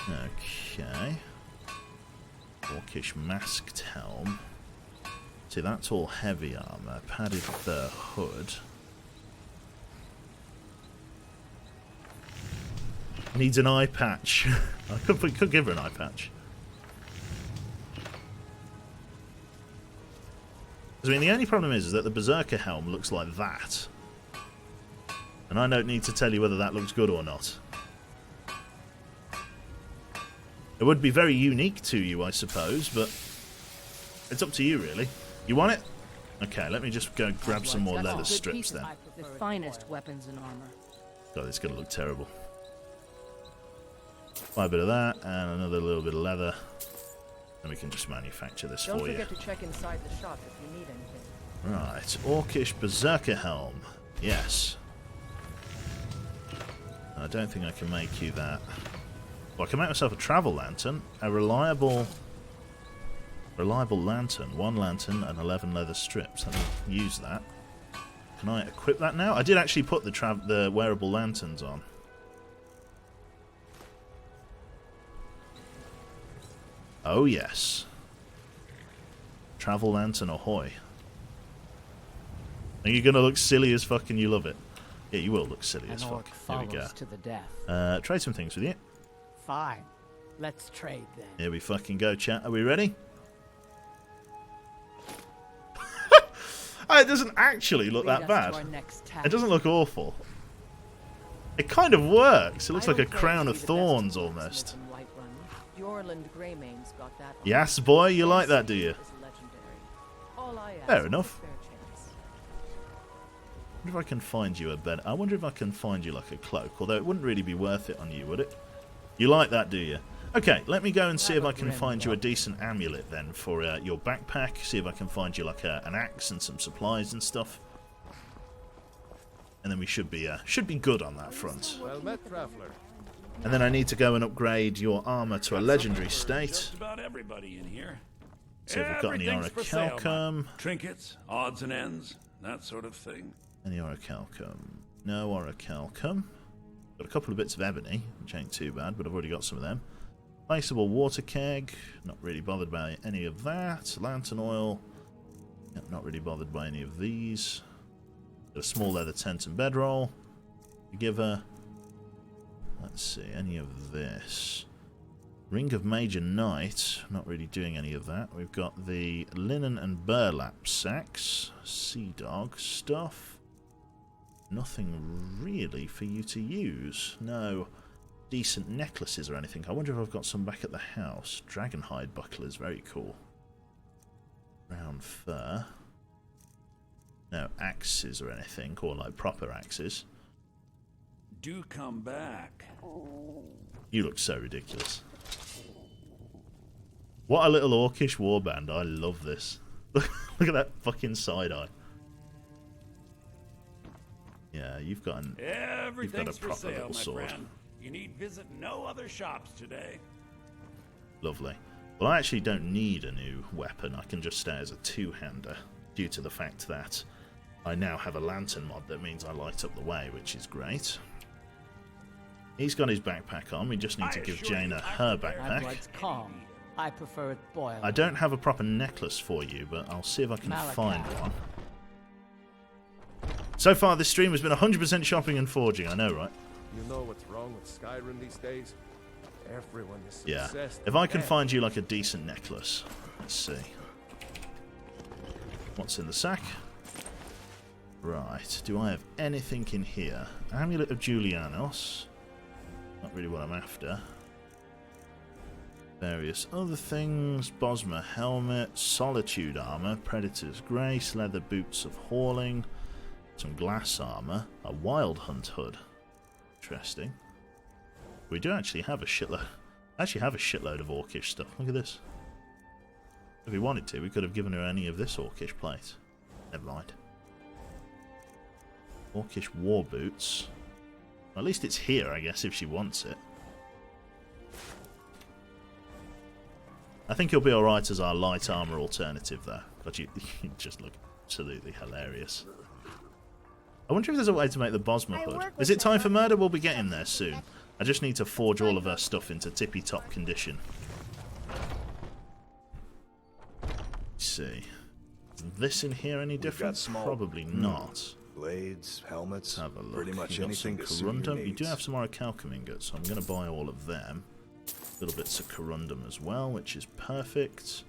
Okay. Orcish masked helm. See, that's all heavy armor. Padded fur hood. Needs an eye patch. I could give her an eye patch. I mean, the only problem is that the Berserker helm looks like that. And I don't need to tell you whether that looks good or not. It would be very unique to you, I suppose, but it's up to you, really. You want it? Okay, let me just go grab some more That's a leather good strips piece of then. The finest weapons and armor. God, it's going to look terrible. Buy a bit of that, and another little bit of leather. And we can just manufacture this Don't for you. forget to check inside the shop if you need anything. Right, Orcish Berserker Helm. Yes. I don't think I can make you that. Well, I can make myself a travel lantern. A reliable lantern. 1 lantern and 11 leather strips. Let me use that. Can I equip that now? I did actually put the wearable lanterns on. Oh, yes. Travel lantern ahoy. Are you going to look silly as fuck and you love it? Yeah, you will look silly as An fuck. orc Here we go. follows to the death. Trade some things with you. Fine. Let's trade then. Here we fucking go, chat. Are we ready? It doesn't actually look Lead that us bad. to our next task. It doesn't look awful. It kind of works. It looks like a crown of thorns almost. Yes, boy, you like that, do you? Fair enough. I wonder if I can find you a bed. I wonder if I can find you like a cloak, although it wouldn't really be worth it on you, would it? You like that, do you? Okay, let me go and see if I can find you a decent amulet then for your backpack. See if I can find you like an axe and some supplies and stuff. And then we should be good on that front. Well met, traveler. And then I need to go and upgrade your armor to a legendary state. Just about everybody in here. See if we've got any orichalcum. Trinkets, odds and ends, that sort of thing. Any orichalcum? No orichalcum. Got a couple of bits of ebony, which ain't too bad, but I've already got some of them. Placeable water keg. Not really bothered by any of that. Lantern oil. Yep, not really bothered by any of these. Got a small leather tent and bedroll. Give her. Let's see, any of this. Ring of Major Knight. Not really doing any of that. We've got the linen and burlap sacks. Sea dog stuff. Nothing really for you to use. No decent necklaces or anything. I wonder if I've got some back at the house. Dragonhide bucklers, very cool. Brown fur. No axes or anything, or like proper axes. Do come back. You look so ridiculous. What a little orcish warband. I love this. Look at that fucking side eye. Yeah, you've got a proper little sword. Friend. You need visit no other shops today. Lovely. Well, I actually don't need a new weapon. I can just stay as a two-hander due to the fact that I now have a lantern mod that means I light up the way, which is great. He's got his backpack on. We just need to give Jaina her backpack. Blood's calm. I prefer it boiled. I don't have a proper necklace for you, but I'll see if I can find one. So far, this stream has been 100% shopping and forging. I know, right? You know what's wrong with Skyrim these days? Everyone is Yeah. obsessed If I can find you like a decent necklace. Let's see. What's in the sack? Right. Do I have anything in here? Amulet of Julianos. Not really what I'm after. Various other things. Bosma helmet. Solitude armor. Predator's grace. Leather boots of hauling. Some glass armor. A wild hunt hood. Interesting. We do actually have a shitload. Of orcish stuff. Look at this. If we wanted to, we could have given her any of this orcish plate. Never mind. Orcish war boots. Well, at least it's here, I guess, if she wants it. I think you'll be alright as our light armor alternative, though. But you just look absolutely hilarious. I wonder if there's a way to make the Bosma hood. Is it time for murder? We'll be getting there soon. I just need to forge all of her stuff into tippy-top condition. Let's see. Is this in here any different? Probably not. Blades, helmets, Let's have a look. pretty much You've got some anything to suit your corundum. You needs. do have some orichalcum ingots, so I'm going to buy all of them. Little bits of corundum as well, which is perfect.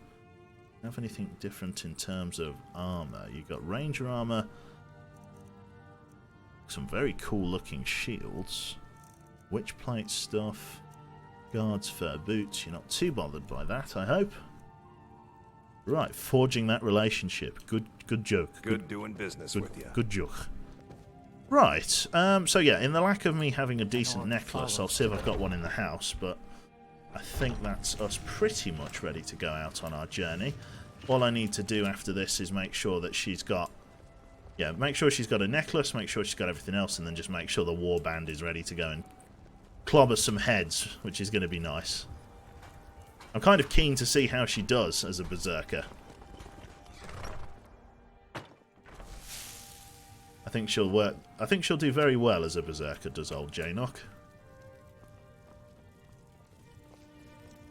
Have anything different in terms of armor? You've got ranger armor. Some very cool looking shields. Witch plate stuff. Guards fur boots. You're not too bothered by that, I hope. Right, forging that relationship. Good joke. Good doing business with you. Good joke. Right, so yeah, in the lack of me having a decent necklace, I'll see if I've got one in the house, but I think that's us pretty much ready to go out on our journey. All I need to do after this is make sure that she's got... Yeah, make sure she's got a necklace, make sure she's got everything else, and then just make sure the warband is ready to go and clobber some heads, which is going to be nice. I'm kind of keen to see how she does as a berserker. I think she'll do very well as a berserker, does old Jainock.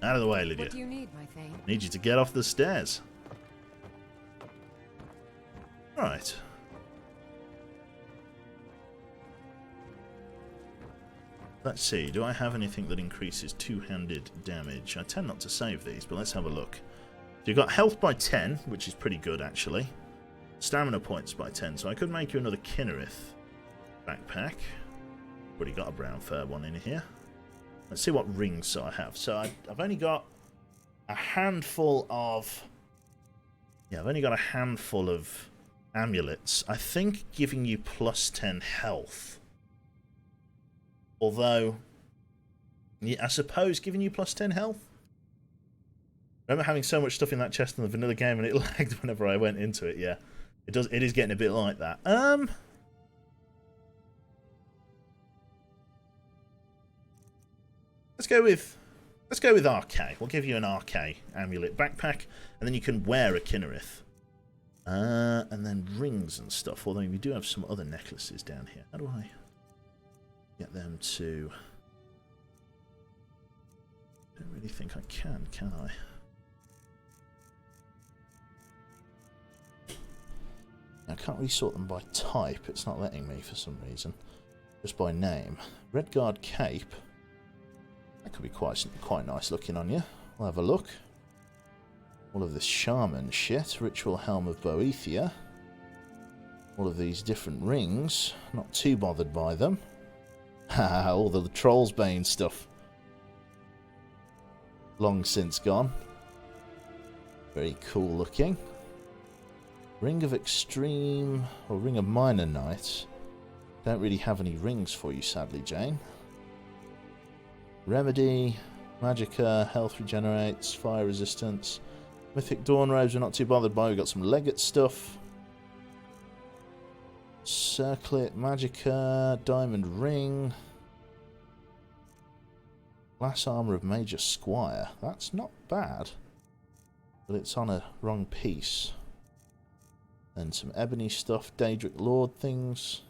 Out of the way, Lydia. What do you need, my thane? Need you to get off the stairs. Right. Let's see, do I have anything that increases two-handed damage? I tend not to save these, but let's have a look. So you've got health by 10, which is pretty good, actually. Stamina points by 10, so I could make you another Kinnerith backpack. Already got a brown fur one in here. Let's see what rings I have. So I've only got a handful of... Yeah, I've only got a handful of amulets. I think giving you plus 10 health. Although, yeah, I suppose giving you plus 10 health? I remember having so much stuff in that chest in the vanilla game and it lagged whenever I went into it, yeah. It is getting a bit like that. Let's go with RK. We'll give you an RK amulet backpack, and then you can wear a Kinnereth. And then rings and stuff, although we do have some other necklaces down here. How do I get them to... I don't really think I can I? I can't really sort them by type. It's not letting me for some reason. Just by name. Redguard cape. That could be quite nice looking on you. We'll have a look. All of this shaman shit. Ritual helm of Boethia. All of these different rings. Not too bothered by them. Haha, all the Troll's Bane stuff. Long since gone. Very cool looking. Ring of Extreme, or Ring of Minor Knight. Don't really have any rings for you, sadly, Jane. Remedy, Magicka, Health Regenerates, Fire Resistance. Mythic Dawn Robes we're not too bothered by. We've got some Legate stuff. Circlet, Magicka, Diamond Ring. Glass Armour of Major Squire. That's not bad. But it's on a wrong piece. And some ebony stuff, Daedric Lord things.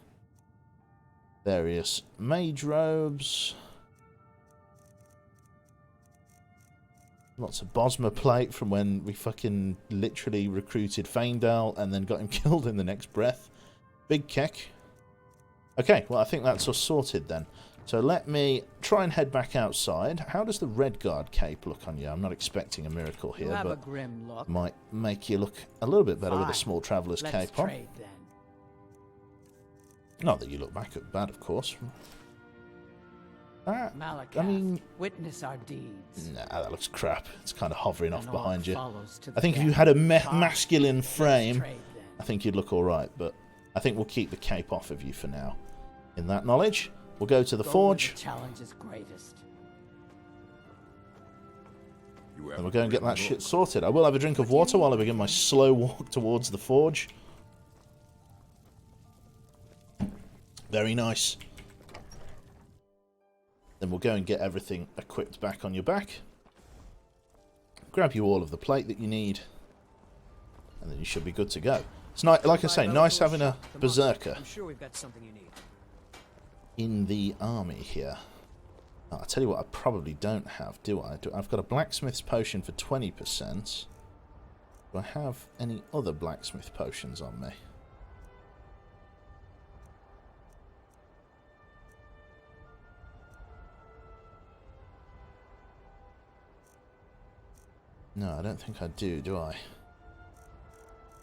Various mage robes. Lots of Bosma plate from when we fucking literally recruited Faendal and then got him killed in the next breath. Big kick. Okay, well I think that's us sorted then. So let me try and head back outside. How does the Redguard cape look on you? I'm not expecting a miracle here, have but a grim look. might make you look a little bit better with a small traveller's Let's cape on. trade, then. Not that you look back at bad, of course. That, Malakath, I mean, witness our deeds. nah, that looks crap. It's kind of hovering off And all behind you. follows to I think the if you death. had a Fine. masculine frame, Let's trade, then. I think you'd look alright, but I think we'll keep the cape off of you for now. In that knowledge, we'll go to the Go where forge, the challenge is greatest. and we'll go and get that shit sorted. I will have a drink of water while I begin my slow walk towards the forge. Very nice. Then we'll go and get everything equipped back on your back. Grab you all of the plate that you need. And then you should be good to go. It's nice, like I say, nice having a berserker I'm sure we've got something you need. in the army here. Oh, I'll tell you what I probably don't have, do I? I've got a blacksmith's potion for 20%. Do I have any other blacksmith potions on me? No, I don't think I do I?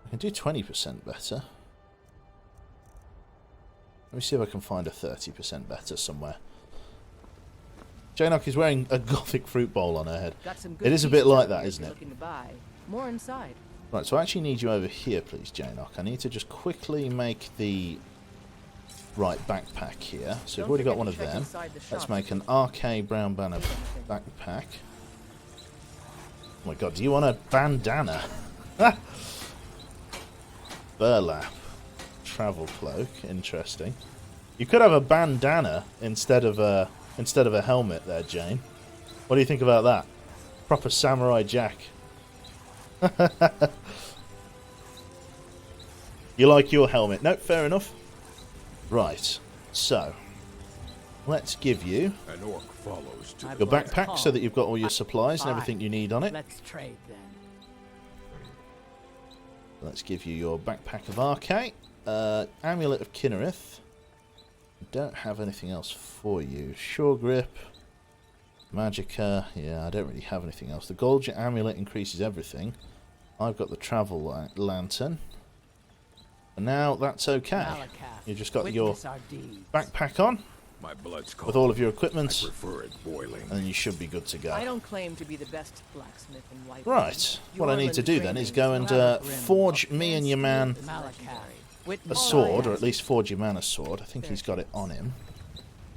I can do 20% better. Let me see if I can find a 30% better somewhere. Janok is wearing a gothic fruit bowl on her head. Got some good It is a bit pieces like out that, here if isn't you're it? looking to buy. More inside. Right, so I actually need you over here, please, Janok. I need to just quickly make the right backpack here. So we've Don't already got forget one to of check them. inside the Let's shop. make an RK Brown Banner backpack. Oh my god, do you want a bandana? Burlap. Travel cloak. Interesting. You could have a bandana instead of a helmet there, Jane. What do you think about that? Proper Samurai Jack. You like your helmet? Nope, fair enough. Right, so let's give you An orc follows to your backpack so that you've got all your supplies and everything you need on it. Let's trade then. Let's give you your backpack of RK. Amulet of Kinnereth. Don't have anything else for you. Sure Grip. Magicka. Yeah, I don't really have anything else. The Golgi Amulet increases everything. I've got the Travel Lantern. And now that's okay. Malakath, You just got your witness our deeds. backpack on. My blood's cold. with all of your I equipment, prefer it boiling. and then you should be good to go. I don't claim to be the best blacksmith in White. Right, what I need to do then is go and forge me and your man a sword, or at least forge your man a sword. I think he's got it on him.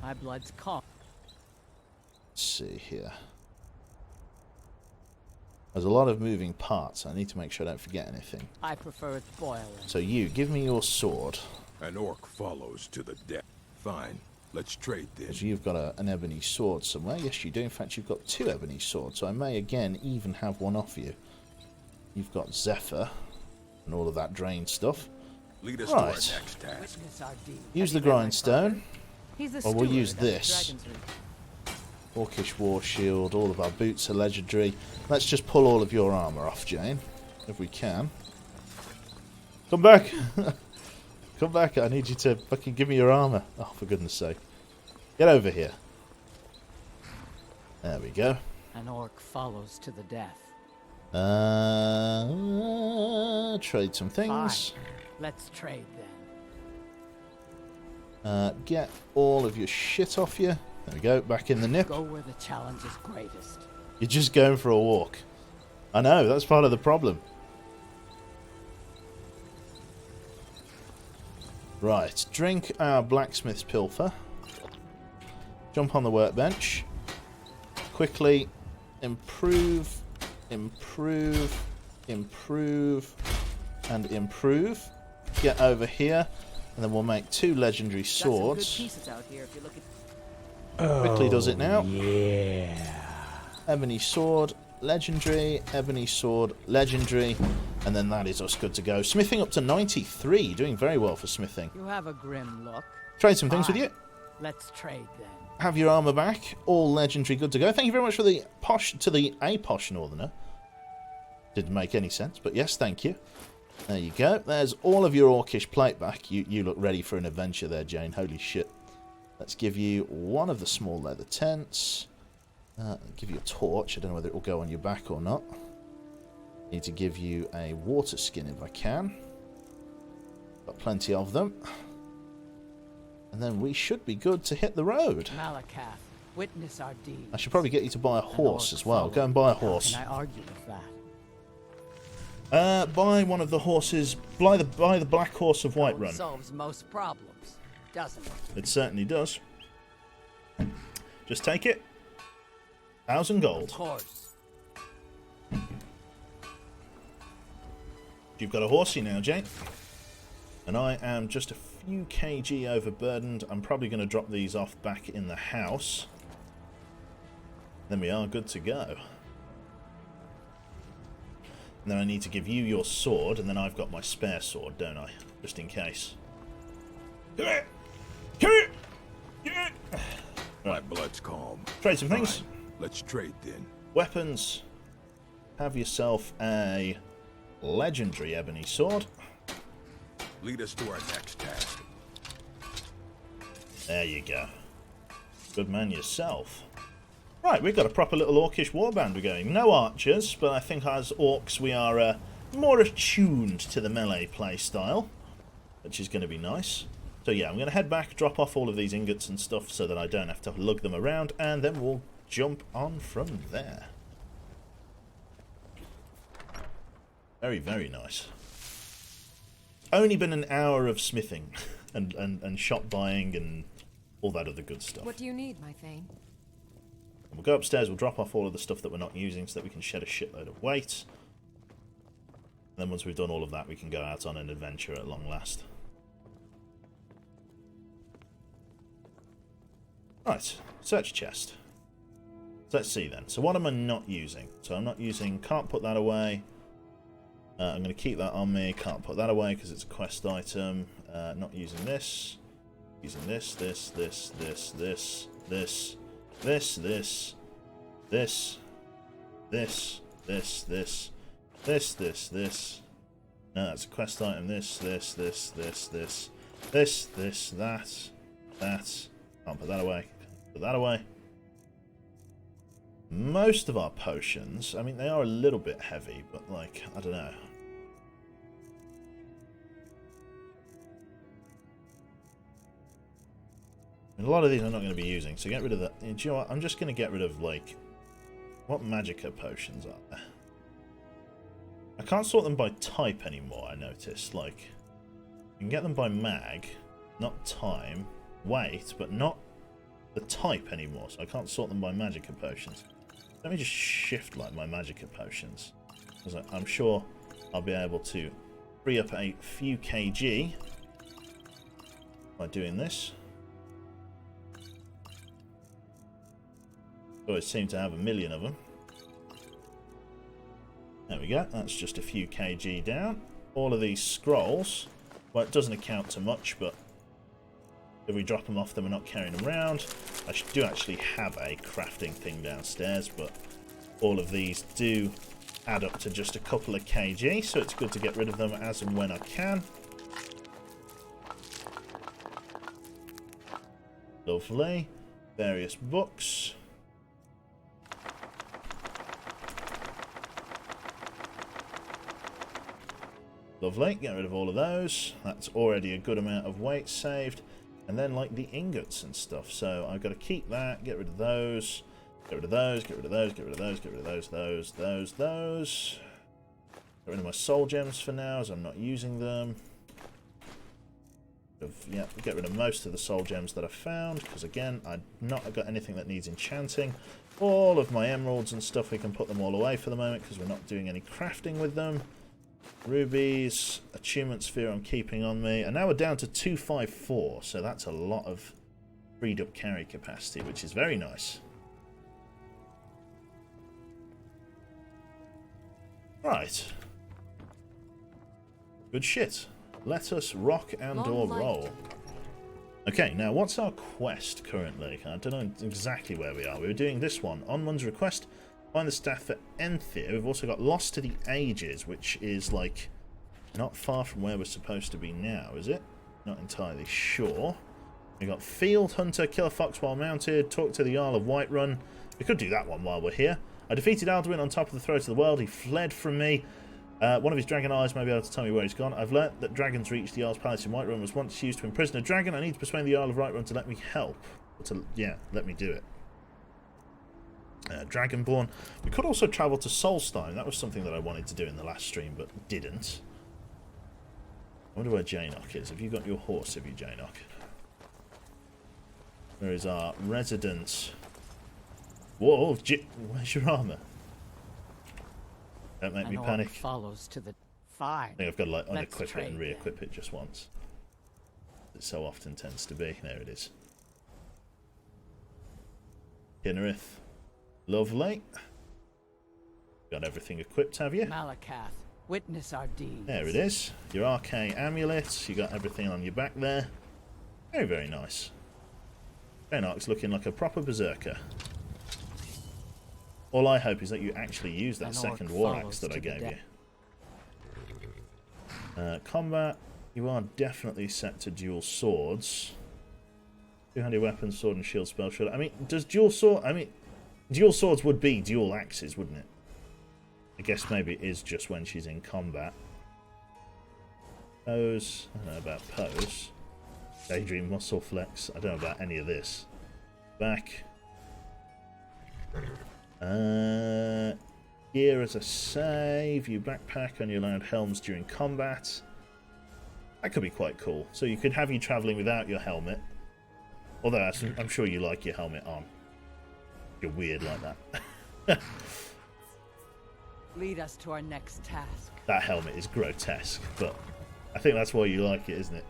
My blood's calm. Let's see here. There's a lot of moving parts. I need to make sure I don't forget anything. I prefer it boiling. So you, give me your sword. An orc follows to the death. Fine. Let's trade then. Because you've got an ebony sword somewhere. Yes, you do. In fact, you've got 2 ebony swords. So I may again even have one off you. You've got Zephyr and all of that drain stuff. Lead us to our next task. Witness our deeds. Use the grindstone. He's the Or we'll steward use at the this. Dragon's Reach. Orcish War Shield. All of our boots are legendary. Let's just pull all of your armour off, Jane. If we can. Come back! Come back. I need you to fucking give me your armour. Oh, for goodness sake. Get over here. There we go. An orc follows to the death. Trade some things. Fine. Let's trade then. Get all of your shit off you. There we go. Back in the nip. Go where the challenge is greatest. You're just going for a walk. I know. That's part of the problem. Right. Drink our blacksmith's pilfer. Jump on the workbench. Quickly improve, improve, improve, and improve. Get over here, and then we'll make 2 legendary swords. Got some good pieces out here if you look at. Quickly does it now. Yeah. Ebony sword, legendary, ebony sword, legendary, and then that is us good to go. Smithing up to 93, doing very well for smithing. You have a grim look. Trade some things with you. Let's trade then. Have your armor back, all legendary, good to go. Thank you very much for the posh northerner. Didn't make any sense, but yes, thank you. There you go. There's all of your orcish plate back. You look ready for an adventure there, Jane. Holy shit. Let's give you one of the small leather tents. Give you a torch. I don't know whether it will go on your back or not. Need to give you a water skin if I can. Got plenty of them. And then we should be good to hit the road. Malakath, witness our deeds. I should probably get you to buy a horse as well. Go and buy a horse. How can I argue with that? Buy one of the horses. Buy the black horse of Whiterun. Solves most problems, doesn't it? It certainly does. Just take it. 1,000 gold. Of course. You've got a horsey now, Jane. And I am just a few kg overburdened. I'm probably going to drop these off back in the house. Then we are good to go. And then I need to give you your sword, and then I've got my spare sword, don't I? Just in case. Come here! Come here! Yeah. My blood's calm. Trade some things. Fine. Let's trade then. Weapons. Have yourself a legendary ebony sword. Lead us to our next task. There you go. Good man yourself. Right, we've got a proper little orcish warband we're going. No archers, but I think as orcs we are more attuned to the melee play style, which is going to be nice. So yeah, I'm going to head back, drop off all of these ingots and stuff so that I don't have to lug them around, and then we'll jump on from there. Very, very nice. Only been an hour of smithing and shop buying and all that other good stuff. What do you need, my Thane? We'll go upstairs, we'll drop off all of the stuff that we're not using so that we can shed a shitload of weight. And then once we've done all of that, we can go out on an adventure at long last. Right, search chest. So let's see then. So what am I not using? So I'm not using, can't put that away. I'm going to keep that on me, can't put that away because it's a quest item. Not using this. Using this, this, this, this, this, this. This, this, this, this, this, this, this, this, this. No, that's a quest item. This, this, this, this, this, this, this, that, that. Can't put that away. Put that away. Most of our potions, I mean, they are a little bit heavy, but like, I don't know. And a lot of these I'm not going to be using, so get rid of that. Do you know what? I'm just going to get rid of, like... What Magicka potions are there? I can't sort them by type anymore, I noticed. Like, you can get them by mag, not time, weight, but not the type anymore, so I can't sort them by Magicka potions. Let me just shift, like, my Magicka potions. Because I'm sure I'll be able to free up a few kg by doing this. Always seem to have a million of them. There we go, that's just a few kg down. All of these scrolls, well, it doesn't account to much, but if we drop them off, then we're not carrying them around. I do actually have a crafting thing downstairs, but all of these do add up to just a couple of kg, so it's good to get rid of them as and when I can. Lovely. Various books. Lovely, get rid of all of those. That's already a good amount of weight saved. And then, like, the ingots and stuff. So I've got to keep that, get rid of those, get rid of those, get rid of those, get rid of those, get rid of those, those. Get rid of my soul gems for now, as I'm not using them. Yeah, get rid of most of the soul gems that I found, because again, I've not got anything that needs enchanting. All of my emeralds and stuff, we can put them all away for the moment, because we're not doing any crafting with them. Rubies, achievement sphere I'm keeping on me, and now we're down to 254, so that's a lot of freed up carry capacity, which is very nice. Right. Good shit. Let us rock and or roll. Okay, now what's our quest currently? I don't know exactly where we are. We were doing this one. On one's request, find the staff for Enthir. We've also got Lost to the Ages, which is, like, not far from where we're supposed to be now, is it? Not entirely sure. We got Field Hunter, kill a fox while mounted, talk to the Jarl of Whiterun. We could do that one while we're here. I defeated Alduin on top of the throat of the world. He fled from me. One of his dragon eyes may be able to tell me where he's gone. I've learnt that dragons reach the Jarl's palace in Whiterun was once used to imprison a dragon. I need to persuade the Jarl of Whiterun to let me help. Let me do it. Dragonborn. We could also travel to Solstein. That was something that I wanted to do in the last stream, but didn't. I wonder where Jainock is. Have you got your horse, have you, Jainock? Where is our resident? Whoa, where's your armor? Don't make me panic. Follows to the fine. I think I've got to, like, unequip it and re-equip it just once. It so often tends to be. There it is. Kinnerith. Lovely. Got everything equipped, have you? Malakath, witness our deeds. There it is. Your arcane amulets. You got everything on your back there. Very, very nice. Jainock's looking like a proper berserker. All I hope is that you actually use that second war axe that I gave you. Combat. You are definitely set to dual swords. Two-handed weapons, sword and shield spell. I mean, does dual sword... I mean, dual swords would be dual axes, wouldn't it? I guess maybe it is just when she's in combat. Pose. I don't know about pose. Daydream muscle flex. I don't know about any of this. Back. Gear as a save. You backpack on your allowed helms during combat. That could be quite cool. So you could have you travelling without your helmet. Although I'm sure you like your helmet on. You're weird like that. Lead us to our next task. That helmet is grotesque, but I think that's why you like it, isn't it?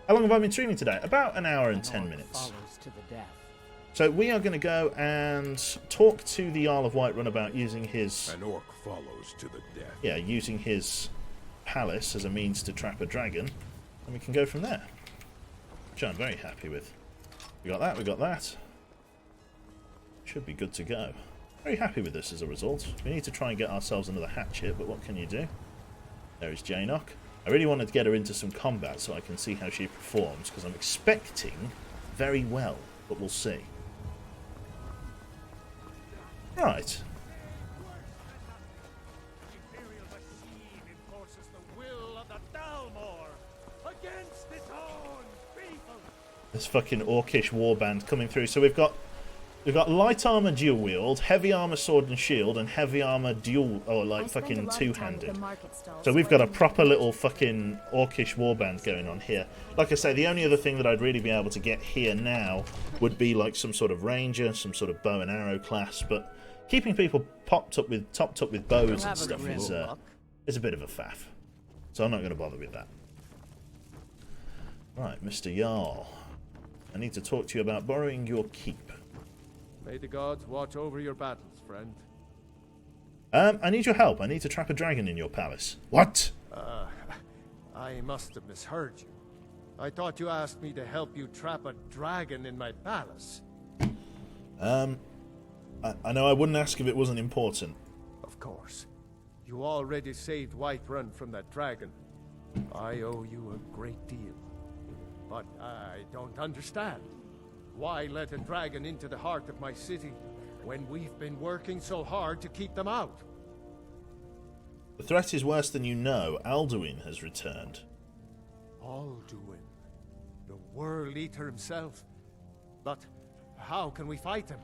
How long have I been streaming today? About an hour and 10 minutes. Follows to the death. So we are going to go and talk to the Jarl of Whiterun about using his... An orc follows to the death. Yeah, using his palace as a means to trap a dragon. And we can go from there. Which I'm very happy with. We got that, we got that. Should be good to go. Very happy with this as a result. We need to try and get ourselves another hatchet, but what can you do? There is Jainock. I really wanted to get her into some combat so I can see how she performs, because I'm expecting very well, but we'll see. Right. The Imperial machine enforces the will of the Dalmor against its own people. This fucking orcish warband coming through. So we've got light armor dual wield, heavy armor sword and shield, and heavy armor dual, or like fucking two-handed. So we've got a proper little fucking orcish warband going on here. Like I say, the only other thing that I'd really be able to get here now would be like some sort of ranger, some sort of bow and arrow class. But keeping people topped up with bows and stuff is a bit of a faff. So I'm not going to bother with that. Right, Mr. Jarl. I need to talk to you about borrowing your keep. May the gods watch over your battles, friend. I need your help. I need to trap a dragon in your palace. What? I must have misheard you. I thought you asked me to help you trap a dragon in my palace. I know I wouldn't ask if it wasn't important. Of course. You already saved Whiterun from that dragon. I owe you a great deal. But I don't understand. Why let a dragon into the heart of my city when we've been working so hard to keep them out? The threat is worse than you know. Alduin has returned. Alduin? The World Eater himself? But how can we fight him?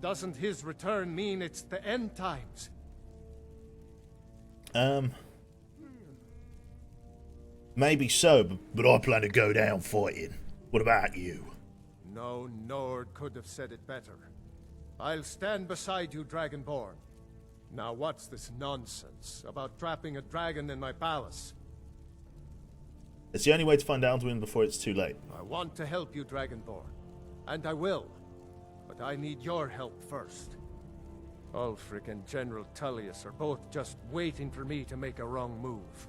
Doesn't his return mean it's the end times? Maybe so, but I plan to go down fighting. What about you? No Nord could have said it better. I'll stand beside you, Dragonborn. Now what's this nonsense about trapping a dragon in my palace? It's the only way to find Alduin before it's too late. I want to help you, Dragonborn. And I will. But I need your help first. Ulfric and General Tullius are both just waiting for me to make a wrong move.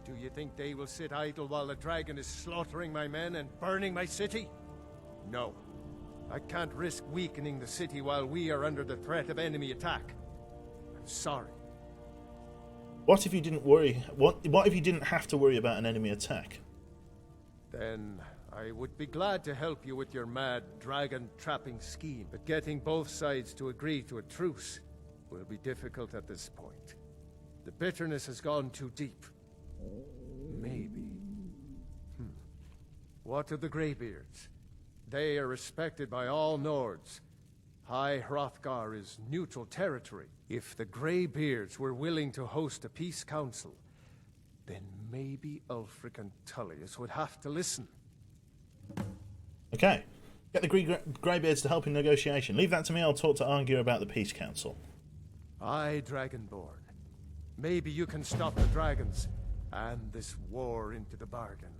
Do you think they will sit idle while the dragon is slaughtering my men and burning my city? No. I can't risk weakening the city while we are under the threat of enemy attack. I'm sorry. What if you didn't worry? What if you didn't have to worry about an enemy attack? Then I would be glad to help you with your mad dragon trapping scheme, but getting both sides to agree to a truce will be difficult at this point. The bitterness has gone too deep. Maybe. What of the Greybeards? They are respected by all Nords. High Hrothgar is neutral territory. If the Greybeards were willing to host a peace council, then maybe Ulfric and Tullius would have to listen. Okay. Get the Greybeards to help in negotiation. Leave that to me. I'll talk to Argyr about the peace council. Aye, Dragonborn. Maybe you can stop the dragons and this war into the bargain.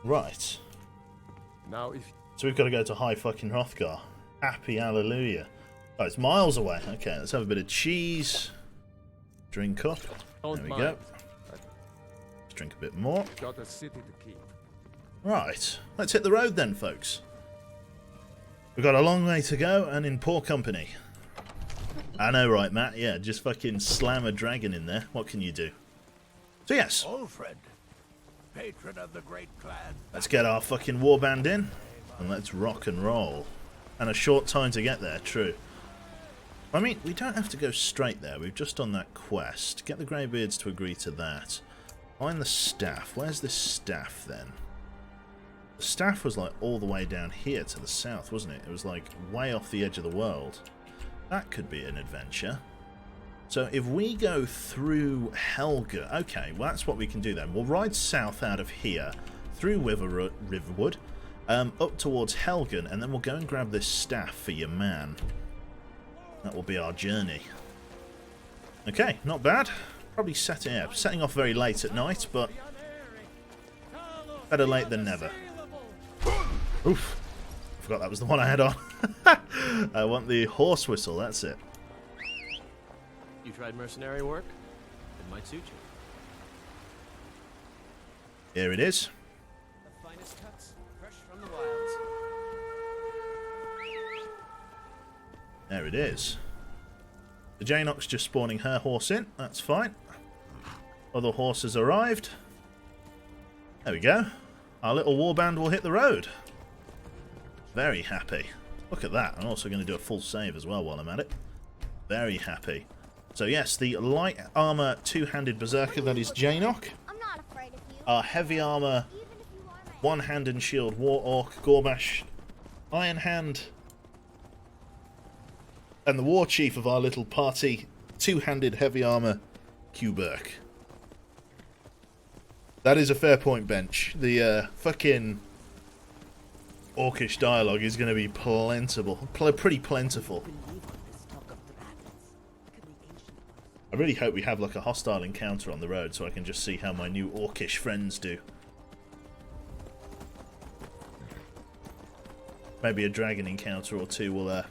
Right. Now So we've got to go to High fucking Hrothgar. Happy hallelujah. Oh, it's miles away. Okay, let's have a bit of cheese. Drink up. There we go. Let's drink a bit more. Got a city to keep. Right. Let's hit the road then, folks. We've got a long way to go and in poor company. I know, right, Matt? Yeah, just fucking slam a dragon in there. What can you do? So, yes. Ulfred, patron of the great clan. Let's get our fucking warband in. And let's rock and roll. And a short time to get there, true. I mean, we don't have to go straight there. We've just done that quest. Get the Greybeards to agree to that. Find the staff. Where's this staff, then? The staff was, like, all the way down here to the south, wasn't it? It was, like, way off the edge of the world. That could be an adventure. So if we go through Helga... Okay, well, that's what we can do then. We'll ride south out of here, through Riverwood, up towards Helgen, and then we'll go and grab this staff for your man. That will be our journey. Okay, not bad. Probably setting off very late at night, but better late than never. Oof. I forgot that was the one I had on. I want the horse whistle, that's it. You tried mercenary work? It might suit you. Here it is. The finest cuts, fresh from the wilds. There it is. The Jaenock's just spawning her horse in. That's fine. Other horse has arrived. There we go. Our little warband will hit the road. Very happy. Look at that. I'm also going to do a full save as well while I'm at it. Very happy. So yes, the light armor two-handed berserker that is Jaenock. I'm not afraid of you. Our heavy armor One Hand and Shield War Orc, Gorbash, Iron Hand, and the War Chief of our little party, Two-Handed Heavy Armor, Kuberk. That is a fair point, Bench. The fucking Orcish dialogue is going to be plentiful, pretty plentiful. I really hope we have like a hostile encounter on the road so I can just see how my new Orcish friends do. Maybe a dragon encounter or two will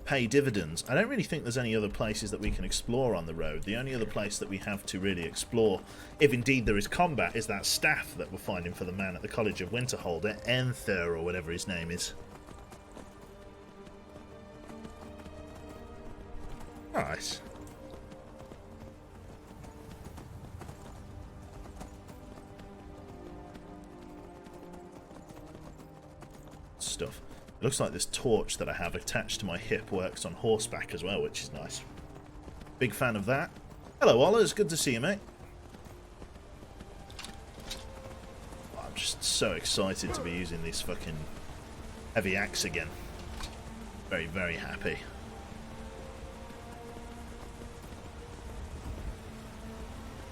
pay dividends. I don't really think there's any other places that we can explore on the road. The only other place that we have to really explore, if indeed there is combat, is that staff that we're finding for the man at the College of Winterhold, Enther or whatever his name is. Nice. Stuff. It looks like this torch that I have attached to my hip works on horseback as well, which is nice. Big fan of that. Hello, Ola. It's good to see you, mate. Oh, I'm just so excited to be using this fucking heavy axe again. Very, very happy.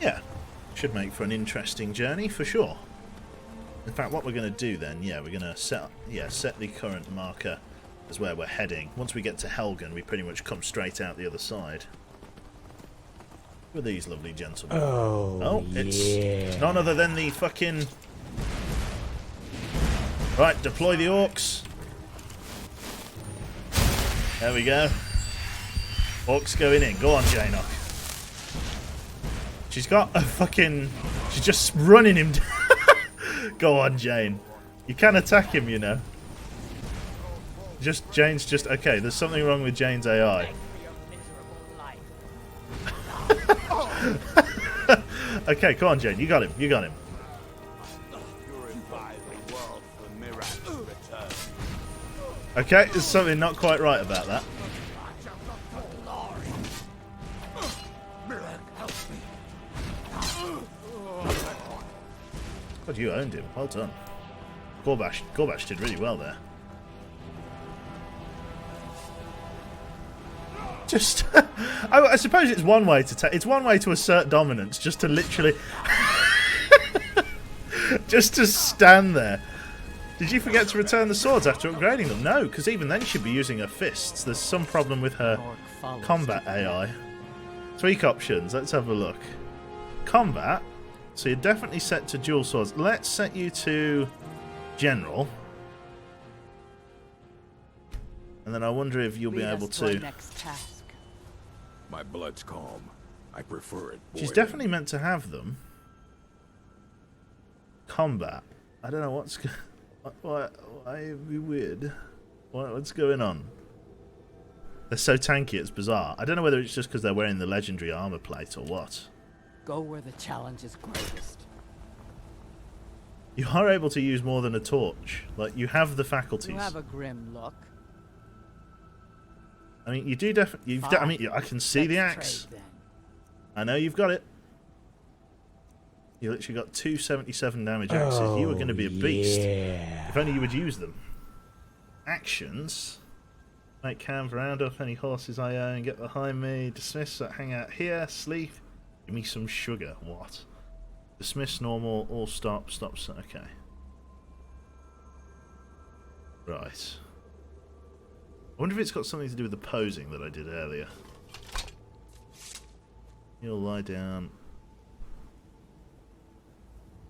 Yeah. Should make for an interesting journey, for sure. In fact, what we're going to do then, yeah, we're going to set the current marker as where we're heading. Once we get to Helgen, we pretty much come straight out the other side. Who are these lovely gentlemen? Oh, it's none other than the fucking... Right, deploy the orcs. There we go. Orcs going in. Go on, Jainock. She's got a fucking... She's just running him down. Go on, Jane. You can attack him, you know. Jane's just... Okay, there's something wrong with Jane's AI. Okay, come on, Jane. You got him. You got him. Okay, there's something not quite right about that. God, you owned him. Well done. Gorbash did really well there. Just, I suppose it's one way to assert dominance, just to literally, just to stand there. Did you forget to return the swords after upgrading them? No, because even then she'd be using her fists. There's some problem with her combat AI. Tweak options. Let's have a look. Combat. So you're definitely set to dual swords. Let's set you to general. And then I wonder if you'll be able to... Next task. My blood's calm. I prefer it boiling. She's definitely meant to have them. Combat. I don't know what's... Why it'd be weird. What's going on? They're so tanky, it's bizarre. I don't know whether it's just because they're wearing the legendary armor plate or what. Go where the challenge is greatest. You are able to use more than a torch. Like, you have the faculties. You have a grim look. I mean, you do definitely... I mean, I can see the axe. I know you've got it. You literally got 277 damage axes. You were going to be a beast. Yeah. If only you would use them. Actions. Make camp, round up any horses I own, get behind me, dismiss, hang out here, sleep. Give me some sugar. What? Dismiss, normal, all stop, okay. Right. I wonder if it's got something to do with the posing that I did earlier. You'll lie down.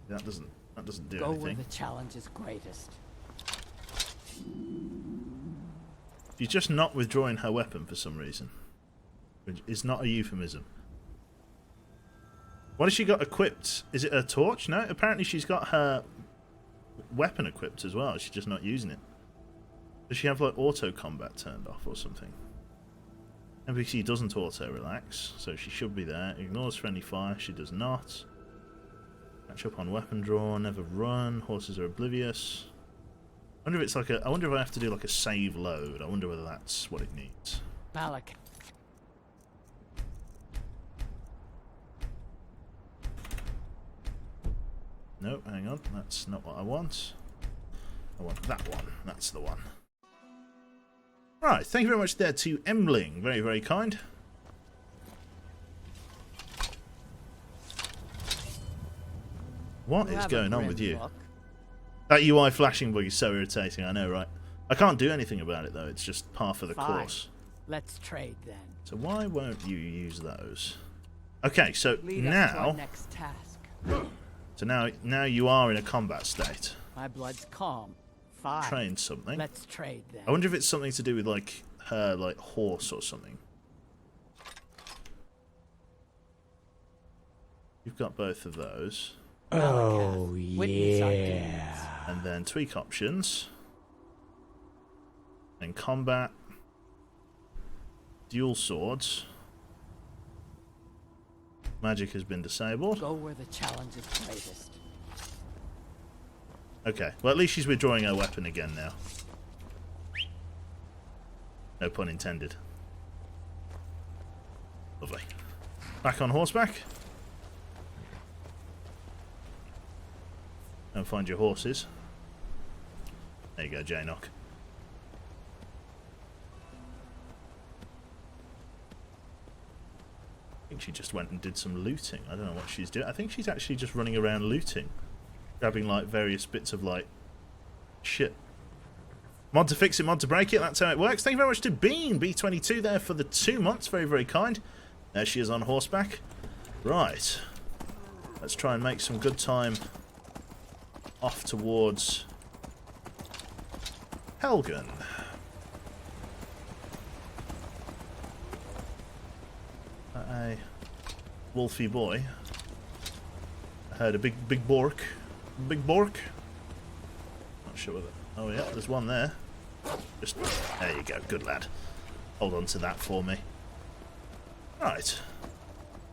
That doesn't do anything. Go where the challenge is greatest. She's just not withdrawing her weapon for some reason. Which is not a euphemism. What has she got equipped? Is it a torch? No, apparently she's got her weapon equipped as well. She's just not using it. Does she have like auto combat turned off or something? NPC doesn't auto relax, so she should be there. Ignores friendly fire, she does not. Catch up on weapon draw, never run, horses are oblivious. I wonder if it's like I wonder if I have to do like a save load. I wonder whether that's what it needs. Balak. No, hang on. That's not what I want. I want that one. That's the one. Right, thank you very much there to Embling. Very, very kind. What is going on with you? That UI flashing bug is so irritating, I know, right? I can't do anything about it, though. It's just par for the course. Let's trade, then. So why won't you use those? Okay, so Lead us to now... our next task. So now you are in a combat state. My blood's calm. Fine. Train something. Let's trade, then. I wonder if it's something to do with, like, her, like, horse or something. You've got both of those. Oh, yeah. And then tweak options. And combat. Dual swords. Magic has been disabled. Go where the challenge is greatest. Okay, well at least she's withdrawing her weapon again now. No pun intended. Lovely. Back on horseback. And find your horses. There you go, J-Knock. I think she just went and did some looting. I don't know what she's doing. I think she's actually just running around looting. Grabbing, like, various bits of, like, shit. Mod to fix it, mod to break it. That's how it works. Thank you very much to Bean, B22 there for the 2 months. Very, very kind. There she is on horseback. Right. Let's try and make some good time off towards Helgen. A wolfy boy. I heard a big bork. Big bork. Not sure whether... Oh yeah, there's one there. Just... There you go, good lad. Hold on to that for me. Right.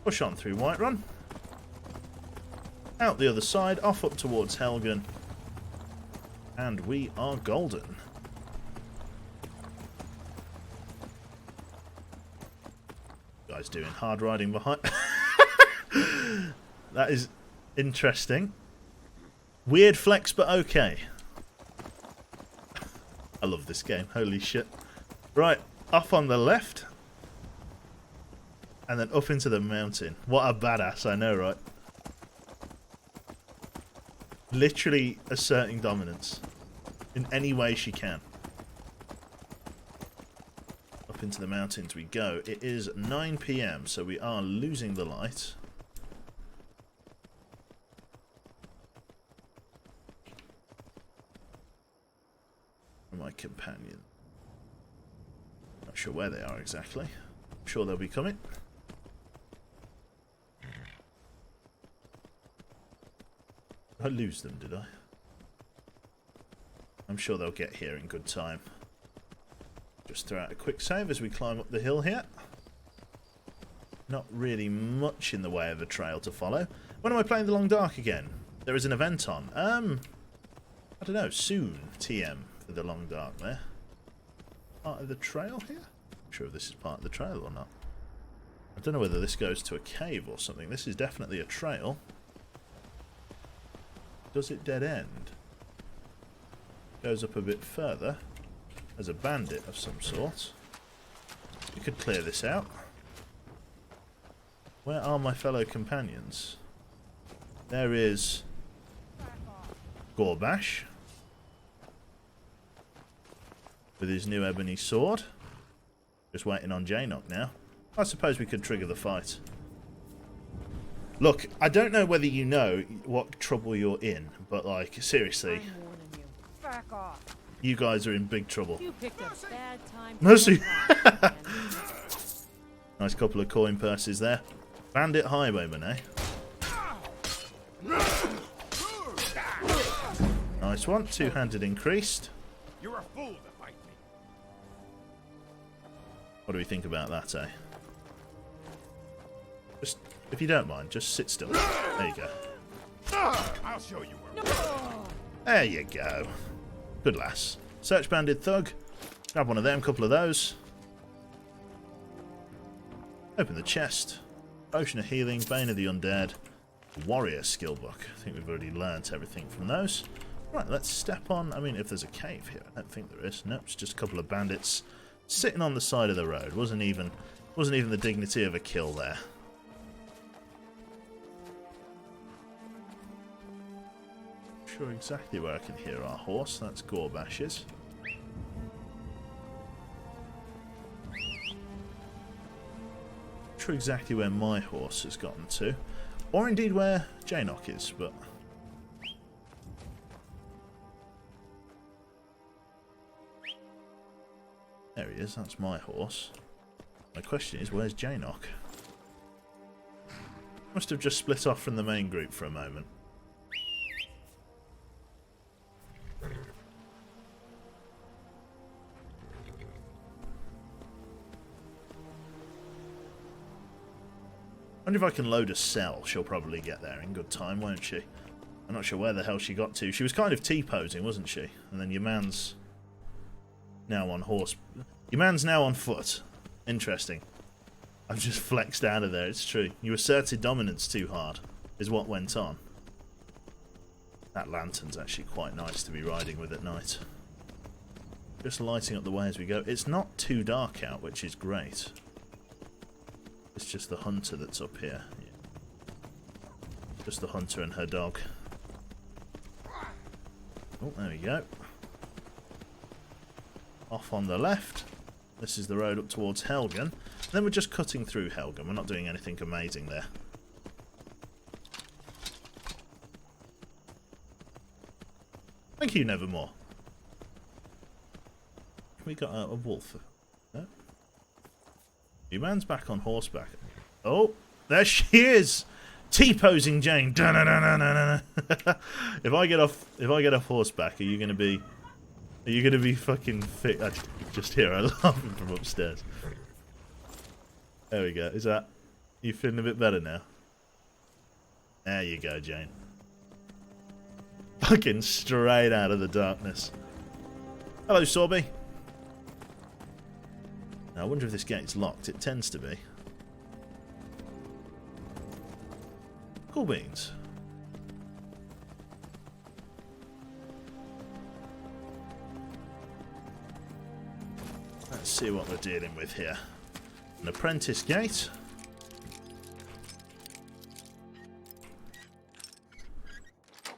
Push on through Whiterun. Out the other side, off up towards Helgen. And we are golden. Guys doing hard riding behind. That is interesting. Weird flex, but okay. I love this game. Holy shit. Right, off on the left. And then up into the mountain. What a badass, I know, right? Literally asserting dominance. In any way she can. Up into the mountains we go. It is 9 PM, so we are losing the light. My companion. Not sure where they are exactly. I'm sure they'll be coming. Did I lose them, did I? I'm sure they'll get here in good time. Just throw out a quick save as we climb up the hill here. Not really much in the way of a trail to follow. When am I playing the Long Dark again? There is an event on. I don't know, soon, TM. The Long Dark there. Part of the trail here? Not sure if this is part of the trail or not. I don't know whether this goes to a cave or something. This is definitely a trail. Does it dead end? Goes up a bit further. There's a bandit of some sort. We could clear this out. Where are my fellow companions? There is Gorbash. With his new ebony sword. Just waiting on J-Knock now. I suppose we could trigger the fight. Look, I don't know whether you know what trouble you're in, but like, seriously. You guys are in big trouble. You picked a bad time. Mercy! Nice couple of coin purses there. Bandit Highwayman, eh? Nice one. Two-handed increased. You're a fool to fight me. What do we think about that, eh? Just, if you don't mind, just sit still. There you go. I'll show you where. There you go. Good lass. Search banded thug. Grab one of them, couple of those. Open the chest. Potion of healing, Bane of the Undead. Warrior skill book. I think we've already learnt everything from those. Right, let's step on. I mean, if there's a cave here, I don't think there is. Nope, it's just a couple of bandits sitting on the side of the road. Wasn't even the dignity of a kill there. Sure exactly where I can hear our horse. That's Gorbash's. Sure exactly where my horse has gotten to, or indeed where Janok is, but there he is. That's my horse. My question is, where's Janok? Must have just split off from the main group for a moment. I wonder if I can load a cell. She'll probably get there in good time, won't she? I'm not sure where the hell she got to. She was kind of T-posing, wasn't she? And then your man's now on horse. Your man's now on foot. Interesting. I've just flexed out of there, it's true. You asserted dominance too hard, is what went on. That lantern's actually quite nice to be riding with at night. Just lighting up the way as we go. It's not too dark out, which is great. It's just the hunter that's up here. Yeah. Just the hunter and her dog. Oh, there we go. Off on the left. This is the road up towards Helgen. And then we're just cutting through Helgen. We're not doing anything amazing there. Thank you, Nevermore. We got a wolf. No? Your man's back on horseback. Oh, there she is! T-posing Jane. If I get off horseback, are you gonna be fucking fit? I just hear her laughing from upstairs. There we go. Is that you feeling a bit better now? There you go, Jane. Fucking straight out of the darkness. Hello, Sorby. Now, I wonder if this gate's locked. It tends to be. Cool beans. Let's see what we're dealing with here. An apprentice gate.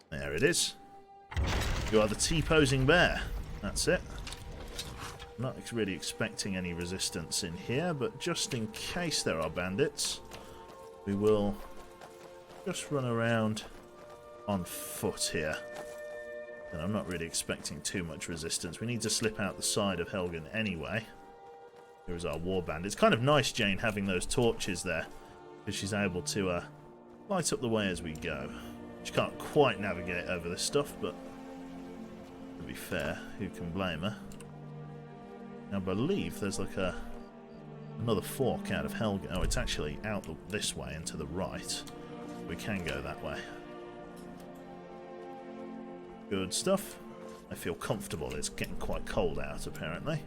There it is. You are the T-posing bear. That's it. I'm not really expecting any resistance in here, but just in case there are bandits, we will just run around on foot here. And I'm not really expecting too much resistance. We need to slip out the side of Helgen anyway. Here is our warband. It's kind of nice, Jane, having those torches there, because she's able to light up the way as we go. She can't quite navigate over this stuff, but to be fair, who can blame her? I believe there's like another fork out of Helgen. Oh, it's actually out this way and to the right. We can go that way. Good stuff. I feel comfortable. It's getting quite cold out, apparently.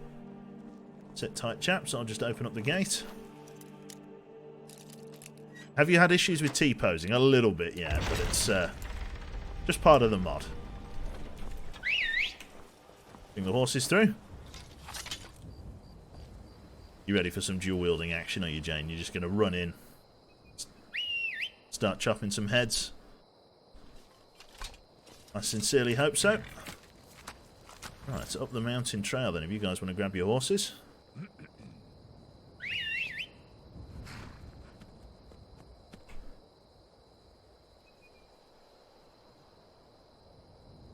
Sit tight, chaps. I'll just open up the gate. Have you had issues with T-posing? A little bit, yeah, but it's just part of the mod. Bring the horses through. You ready for some dual-wielding action, are you, Jane? You're just going to run in, start chopping some heads? I sincerely hope so. Right, so up the mountain trail then, if you guys want to grab your horses.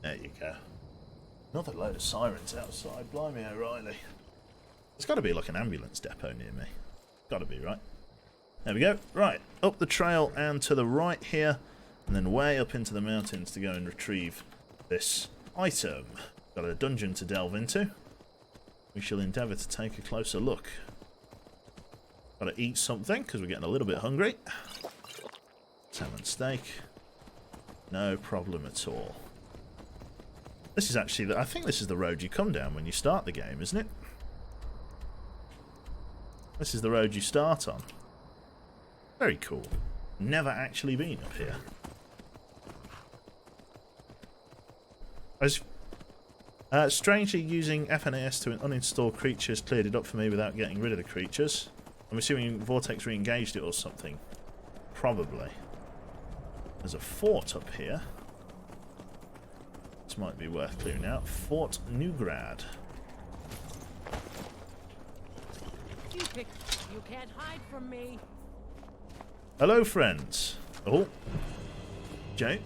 There you go. Another load of sirens outside. Blimey O'Reilly. There's got to be like an ambulance depot near me. Got to be, right? There we go. Right, up the trail and to the right here, and then way up into the mountains to go and retrieve this item. Got a dungeon to delve into. We shall endeavour to take a closer look. Got to eat something because we're getting a little bit hungry. Salmon steak. No problem at all. This is actually, I think this is the road you come down when you start the game, isn't it? This is the road you start on. Very cool. Never actually been up here. Strangely, using FNAS to uninstall creatures cleared it up for me without getting rid of the creatures. I'm assuming Vortex re-engaged it or something. Probably. There's a fort up here. This might be worth clearing out. Fort Newgrad. You can't hide from me. Hello, friends. Oh. Jay.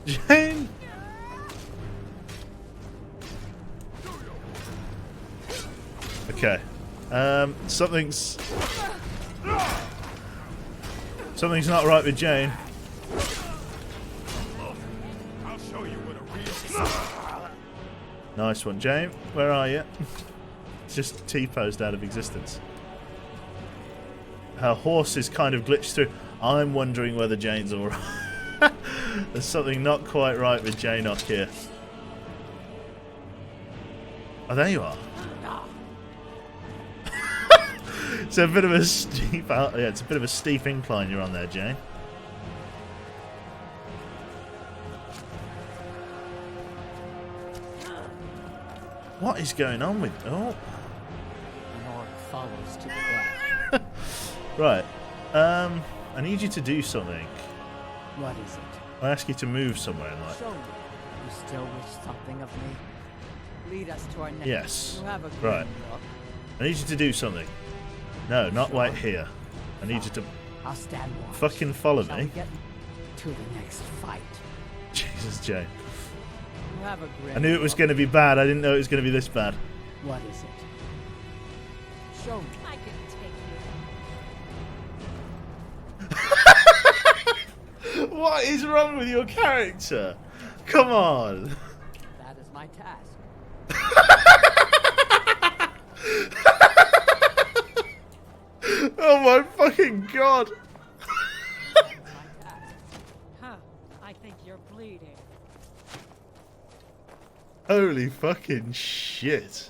Jane. Okay. Something's not right with Jane. I'll show you what a real. Nice one, Jane. Where are you? Just T-posed out of existence. Her horse is kind of glitched through. I'm wondering whether Jane's alright. There's something not quite right with Janock here. Oh, there you are. It's a bit of a steep yeah, it's a bit of a steep incline you're on there, Jane. What is going on with... Oh. Nor follows to the death. Right. I need you to do something. What is it? I ask you to move somewhere and like... Show me. You still wish something of me? Lead us to our next... Yes. You have a Right. look. I need you to do something. No, not wait here. I need you to I'll stand watch. fucking follow Shall me. we get to the next fight? Jesus, Jane. You have a grim I knew it was look. going to be bad. I didn't know it was going to be this bad. What is it? Show me. I can take you. What is wrong with your character? Come on. That is my task. Oh my fucking god. That's my task. Huh. I think you're bleeding. Holy fucking shit.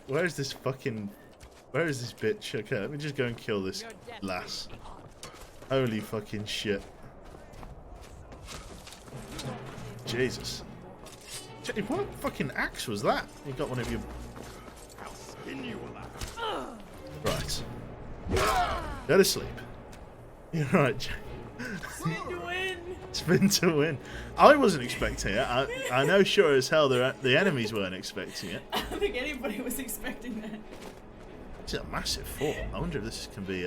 Where is this fucking... Where is this bitch? Okay, let me just go and kill this lass. Holy fucking shit. Jesus. What fucking axe was that? You got one of your... I'll skin you alive. Right. Go to sleep. You're right, Jay. Spin to win. Spin to win. I wasn't expecting it. I know sure as hell the enemies weren't expecting it. I don't think anybody was expecting that. It's a massive fort. I wonder if this can be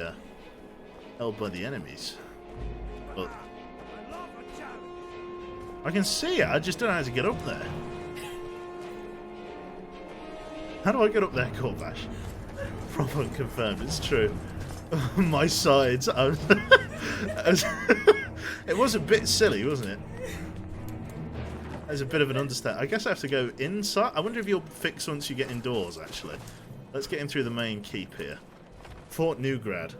held by the enemies. But I can see it. I just don't know how to get up there. How do I get up there, Corbash? Proper and confirmed. It's true. My sides. It was a bit silly, wasn't it? There's a bit of an understatement. I guess I have to go inside. I wonder if you'll fix once you get indoors, actually. Let's get in through the main keep here. Fort Newgrad.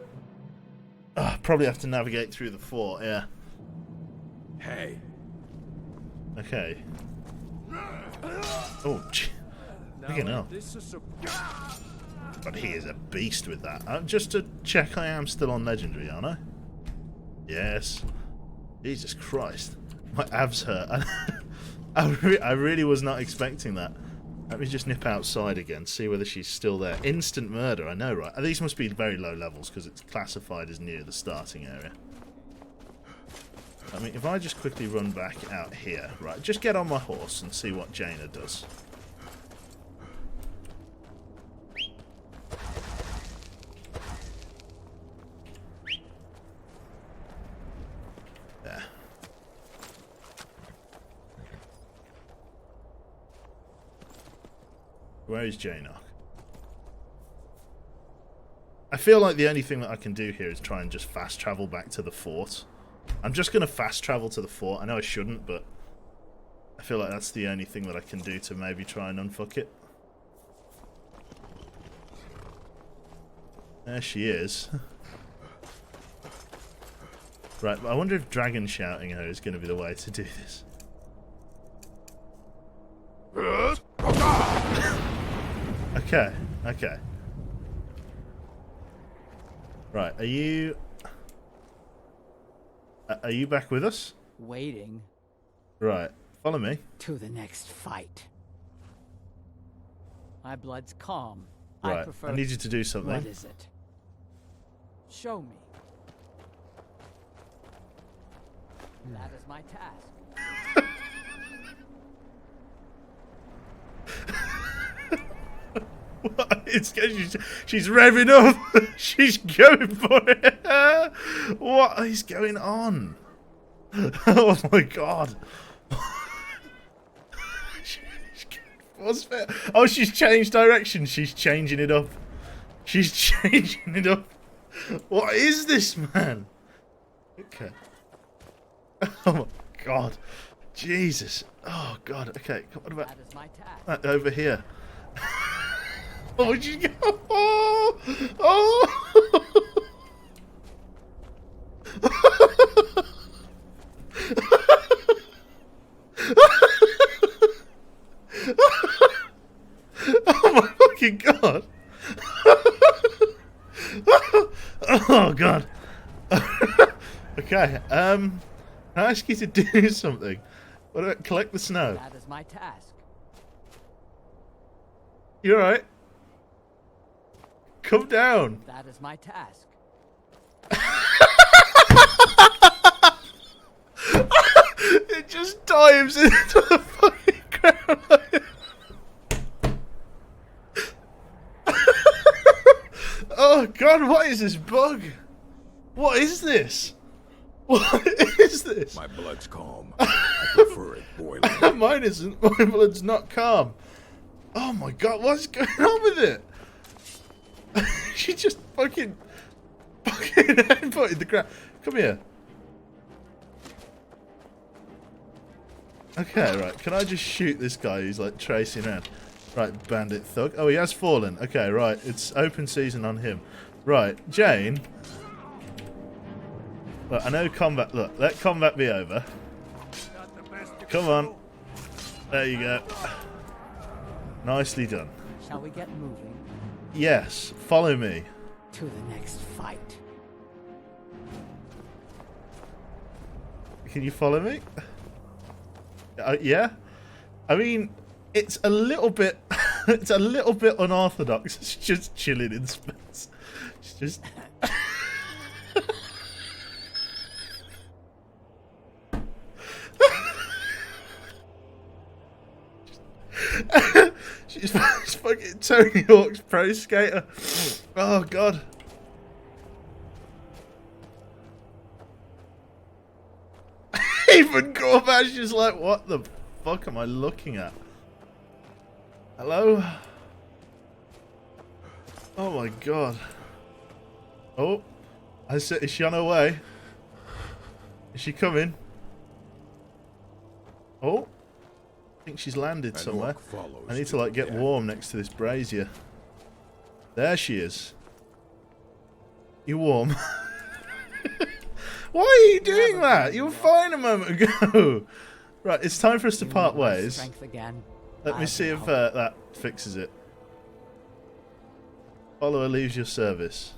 Probably have to navigate through the fort, yeah. Hey. Okay. Oh, fucking hell. This is a... But he is a beast with that. Just to check I am still on Legendary, aren't I? Yes. Jesus Christ. My abs hurt. I really was not expecting that. Let me just nip outside again, see whether she's still there. Instant murder, I know, right? These must be very low levels because it's classified as near the starting area. I mean, if I just quickly run back out here, right, just get on my horse and see what Jaina does. There. Where is Janock? I feel like the only thing that I can do here is try and just fast travel back to the fort. I'm just going to fast travel to the fort. I know I shouldn't, but I feel like that's the only thing that I can do to maybe try and unfuck it. There she is. Right, but I wonder if dragon shouting her is going to be the way to do this. Okay, okay. Right, are you... Are you back with us? Waiting Right. Follow me. to the next fight. My blood's calm. I Right. prefer. I need you to do something. What is it? Show me. That is my task. What? She's revving up. She's going for it. What is going on? Oh my god. What's that? Oh, she's changed direction. She's changing it up. She's changing it up. What is this, man? Okay. Oh my god. Jesus. Oh god. Okay. What about That is my task. over here? Oh, she's go. Oh. Oh. Oh my fucking god! Oh god! Okay, can I ask you to do something? What about collect the snow? That is my task. You alright? Come down! That is my task. It just dives into the fucking ground. Oh god, what is this bug? What is this? What is this? My blood's calm. I prefer it boiling. Mine isn't. My blood's not calm. Oh my god, what's going on with it? She just fucking headbutted the ground. Come here. Okay, right. Can I just shoot this guy who's like tracing around? Right, bandit thug. Oh, he has fallen. Okay, right. It's open season on him. Right, Jane. Look, I know combat. Look, let combat be over. Come on. There you go. Nicely done. Shall we get moving? Yes, follow me. To the next fight. Can you follow me? Yeah? I mean, it's a little bit it's a little bit unorthodox. It's just chilling in space. It's just she's fucking Tony Hawk's Pro Skater. Oh god. Even Gorbash is like, what the fuck am I looking at? Hello? Oh my god. Oh. I said, is she on her way? Is she coming? Oh. I think she's landed somewhere. I need to like get warm next to this brazier. There she is. You warm? Why are you doing that? You were fine a moment ago. Right, it's time for us to part ways. Strength again. Let me see if that fixes it. Follower leaves your service.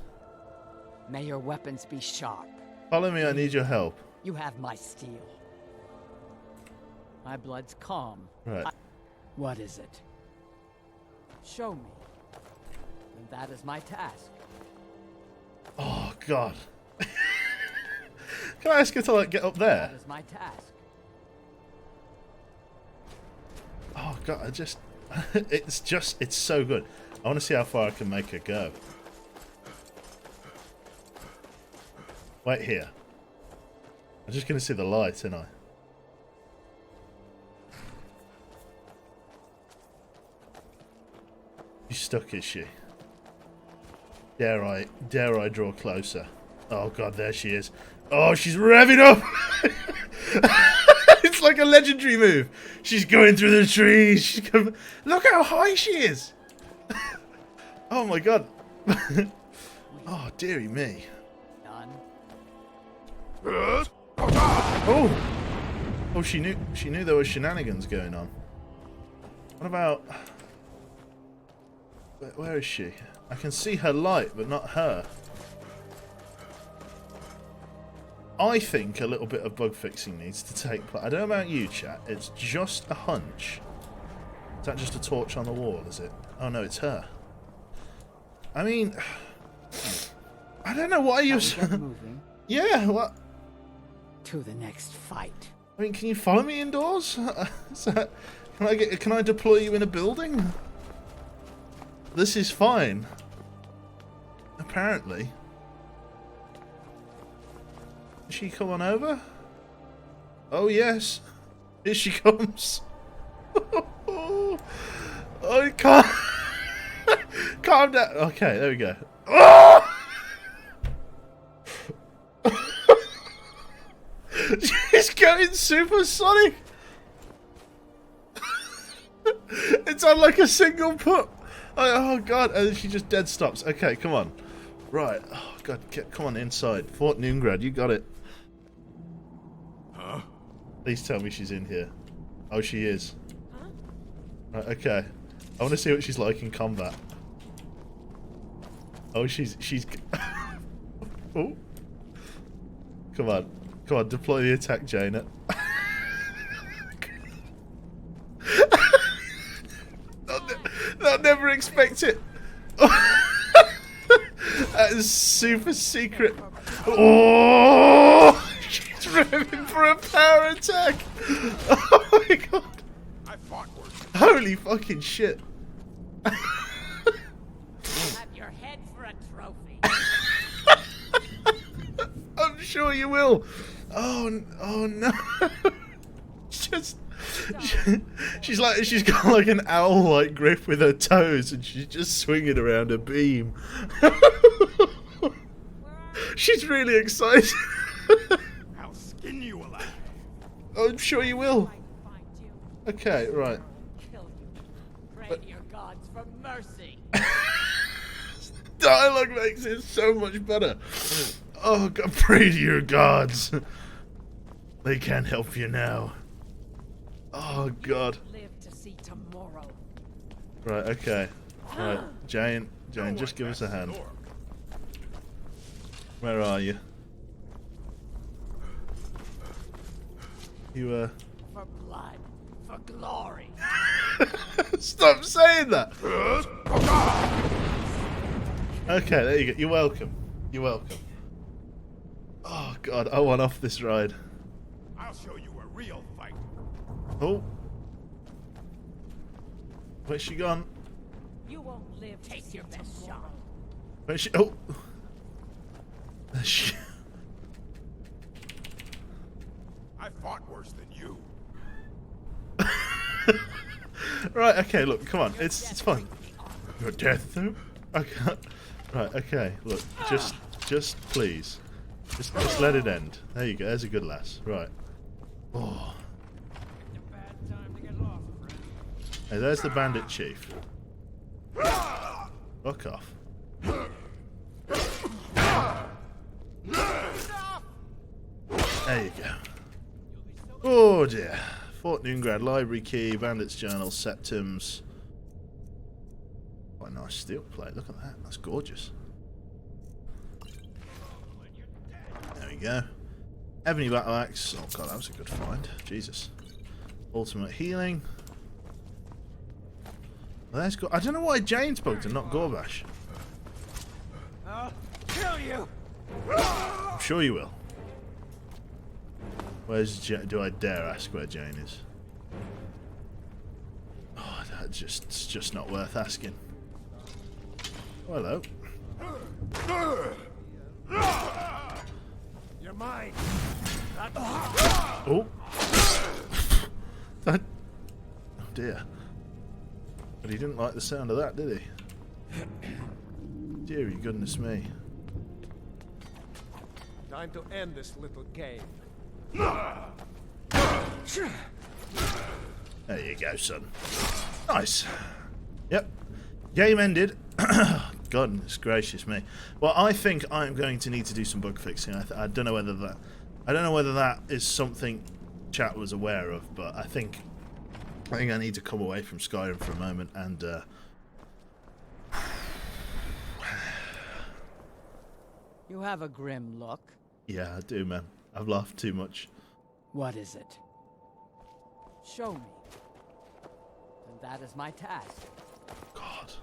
May your weapons be sharp. Follow me, I need your help. You have my steel. My blood's calm. Right. What is it? Show me. And that is my task. Oh, God. Can I ask her to, like, get up there? That is my task. Oh, God, it's so good. I want to see how far I can make her go. Wait here. I'm just going to see the light, ain't I? She's stuck, is she? Dare I draw closer? Oh god, there she is. Oh, she's revving up! It's like a legendary move. She's going through the trees. She's going... Look how high she is! Oh my god. Oh, dearie me. Done. Oh! Oh, she knew there were shenanigans going on. What about... Where is she? I can see her light, but not her. I think a little bit of bug fixing needs to take place. I don't know about you, chat. It's just a hunch. Is that just a torch on the wall, is it? Oh no, it's her. I mean, I don't know why you're... moving Yeah, what? to the next fight. I mean, can you follow me indoors? Can I deploy you in a building? This is fine. Apparently. Is she come on over? Oh yes. Here she comes. I can't. Calm down. Okay, there we go. She's going supersonic. It's on like a single put. Oh god, and she just dead stops. Okay, come on. Right. Oh god, come on inside. Fort Noongrad, you got it. Huh? Please tell me she's in here. Oh, she is. Huh? Right, okay. I want to see what she's like in combat. Oh, she's. Oh. Come on, deploy the attack, Jaina. They'll never expect it. That is super secret. Oh, she's revving for a power attack. Oh my god. I fought worse. Holy fucking shit. Have your head for a trophy. I'm sure you will. Oh no. She's got like an owl-like grip with her toes, and she's just swinging around a beam. She's really excited. I'll skin you alive. I'm sure you will. Okay, right. Kill you. Pray to your gods for mercy. Dialogue makes it so much better. Oh God, pray to your gods. They can't help you now. Oh God. Live to see tomorrow. Right, okay. Right, Jane, just give us a hand. Where are you? You, For blood. For glory. Stop saying that! Okay, there you go. You're welcome. You're welcome. Oh God, I want off this ride. I'll show you a real fight. Oh. Where's she gone? You won't live. Take your best shot. Where's she? Oh. There's she. I fought worse than you. Right, okay, look, come on. It's fine. Your death, though? Okay. Right, okay, look, just please. Just let it end. There you go, there's a good lass. Right. Oh. Hey, there's the bandit chief. Fuck off. There you go. Oh dear. Fort Noongrad, library key, bandit's journal, septums. Quite a nice steel plate. Look at that. That's gorgeous. There we go. Ebony battle axe. Oh god, that was a good find. Jesus. Ultimate healing. Well, that's good. I don't know why Jane's bugged and not Gorbash. I'll kill you. I'm sure you will. Where's do I dare ask where Jane is? Oh, it's just not worth asking. Oh, hello. You're mine. Oh. That. Oh dear. But he didn't like the sound of that, did he? Deary goodness me. Time to end this little game. There you go, son. Nice. Yep. Game ended. Goodness gracious me. Well, I think I'm going to need to do some bug fixing. I don't know whether that is something chat was aware of, but I think I need to come away from Skyrim for a moment and You have a grim look. yeah, I do, man. I've laughed too much. What is it? Show me. And that is my task. God.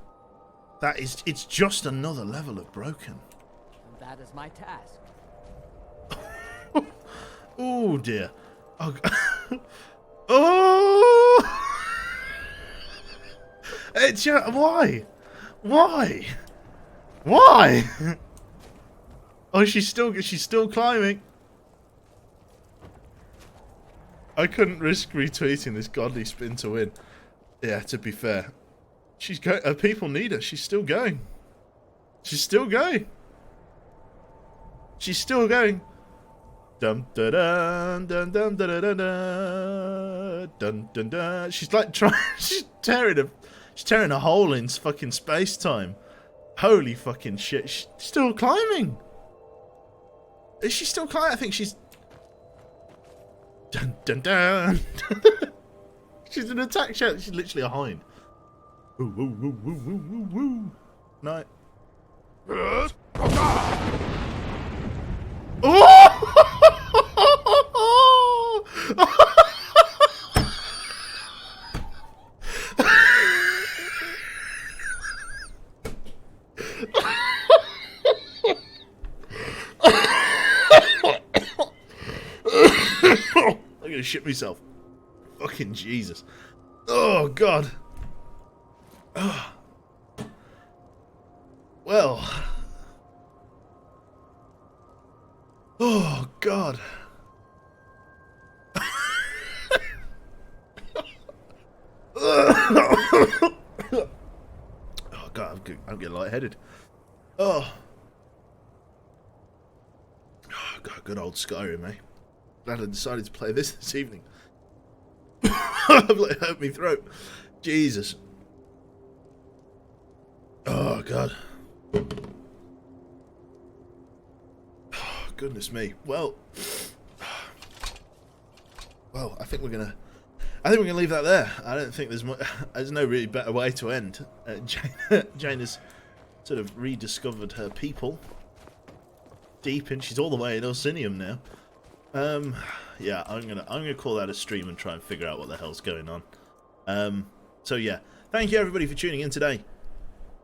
It's just another level of broken. And that is my task. Oh dear. Oh. Oh. It's why? Why? Why? Oh, she's still climbing. I couldn't risk retweeting this godly spin to win. Yeah, to be fair, she's going. Her people need her. She's still going. She's still going. She's still going. Dum da dun dun dun dun dun dun dun dun dun. She's like trying. She's tearing a hole in fucking space time. Holy fucking shit! She's still climbing. Is she still climbing? I think she's. Dun dun dun. She's an attack shot. She's literally a hind. Woo woo woo woo woo woo woo. No. Oh! I'm gonna shit myself. Fucking Jesus. Oh, God. Oh. Well. Oh, God. Oh, God, I'm getting lightheaded. Oh. Oh, God, good old Skyrim, eh? Glad I decided to play this evening. I've like hurt my throat. Jesus. Oh, God. Oh, goodness me. Well, I think we're gonna leave that there. I don't think there's no really better way to end. Jane has sort of rediscovered her people. Deep in, she's all the way in Orsinium now. Yeah, I'm gonna call that a stream and try and figure out what the hell's going on. So yeah, thank you everybody for tuning in today.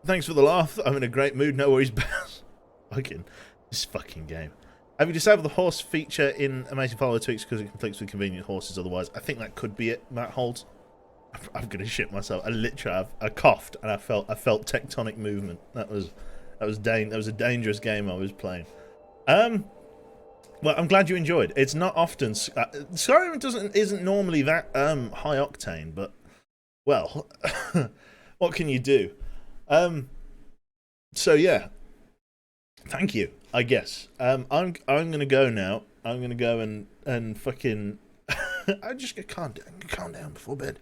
Thanks for the laugh. I'm in a great mood. No worries about this fucking game. Have you disabled the horse feature in Amazing Follower Tweaks because it conflicts with convenient horses otherwise? I think that could be it, Matt Holt. I'm gonna shit myself. I coughed and I felt tectonic movement. That was a dangerous game I was playing. Well, I'm glad you enjoyed. It's not often Skyrim isn't normally that high octane, but well, what can you do? So yeah, thank you. I guess I'm gonna go now. I'm gonna go and fucking. I just get calm down before bed.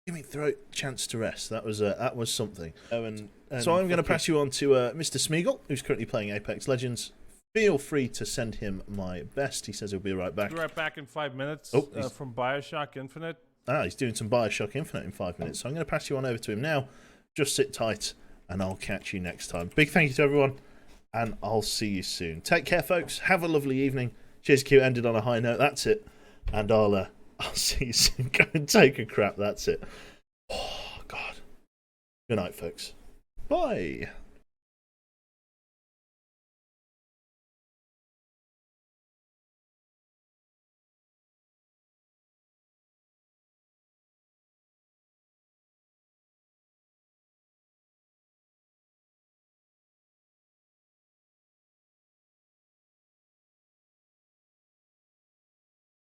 Give me throat chance to rest. That was something. And so I'm gonna pass you on to Mr. Smeagol, who's currently playing Apex Legends. Feel free to send him my best. He says he'll be right back. Be right back in 5 minutes. Oh, from BioShock Infinite. He's doing some BioShock Infinite in 5 minutes. So I'm going to pass you on over to him now. Just sit tight, and I'll catch you next time. Big thank you to everyone, and I'll see you soon. Take care, folks. Have a lovely evening. Cheers, Q. Ended on a high note. That's it. And I'll see you soon. Go and take a crap. That's it. Oh, God. Good night, folks. Bye.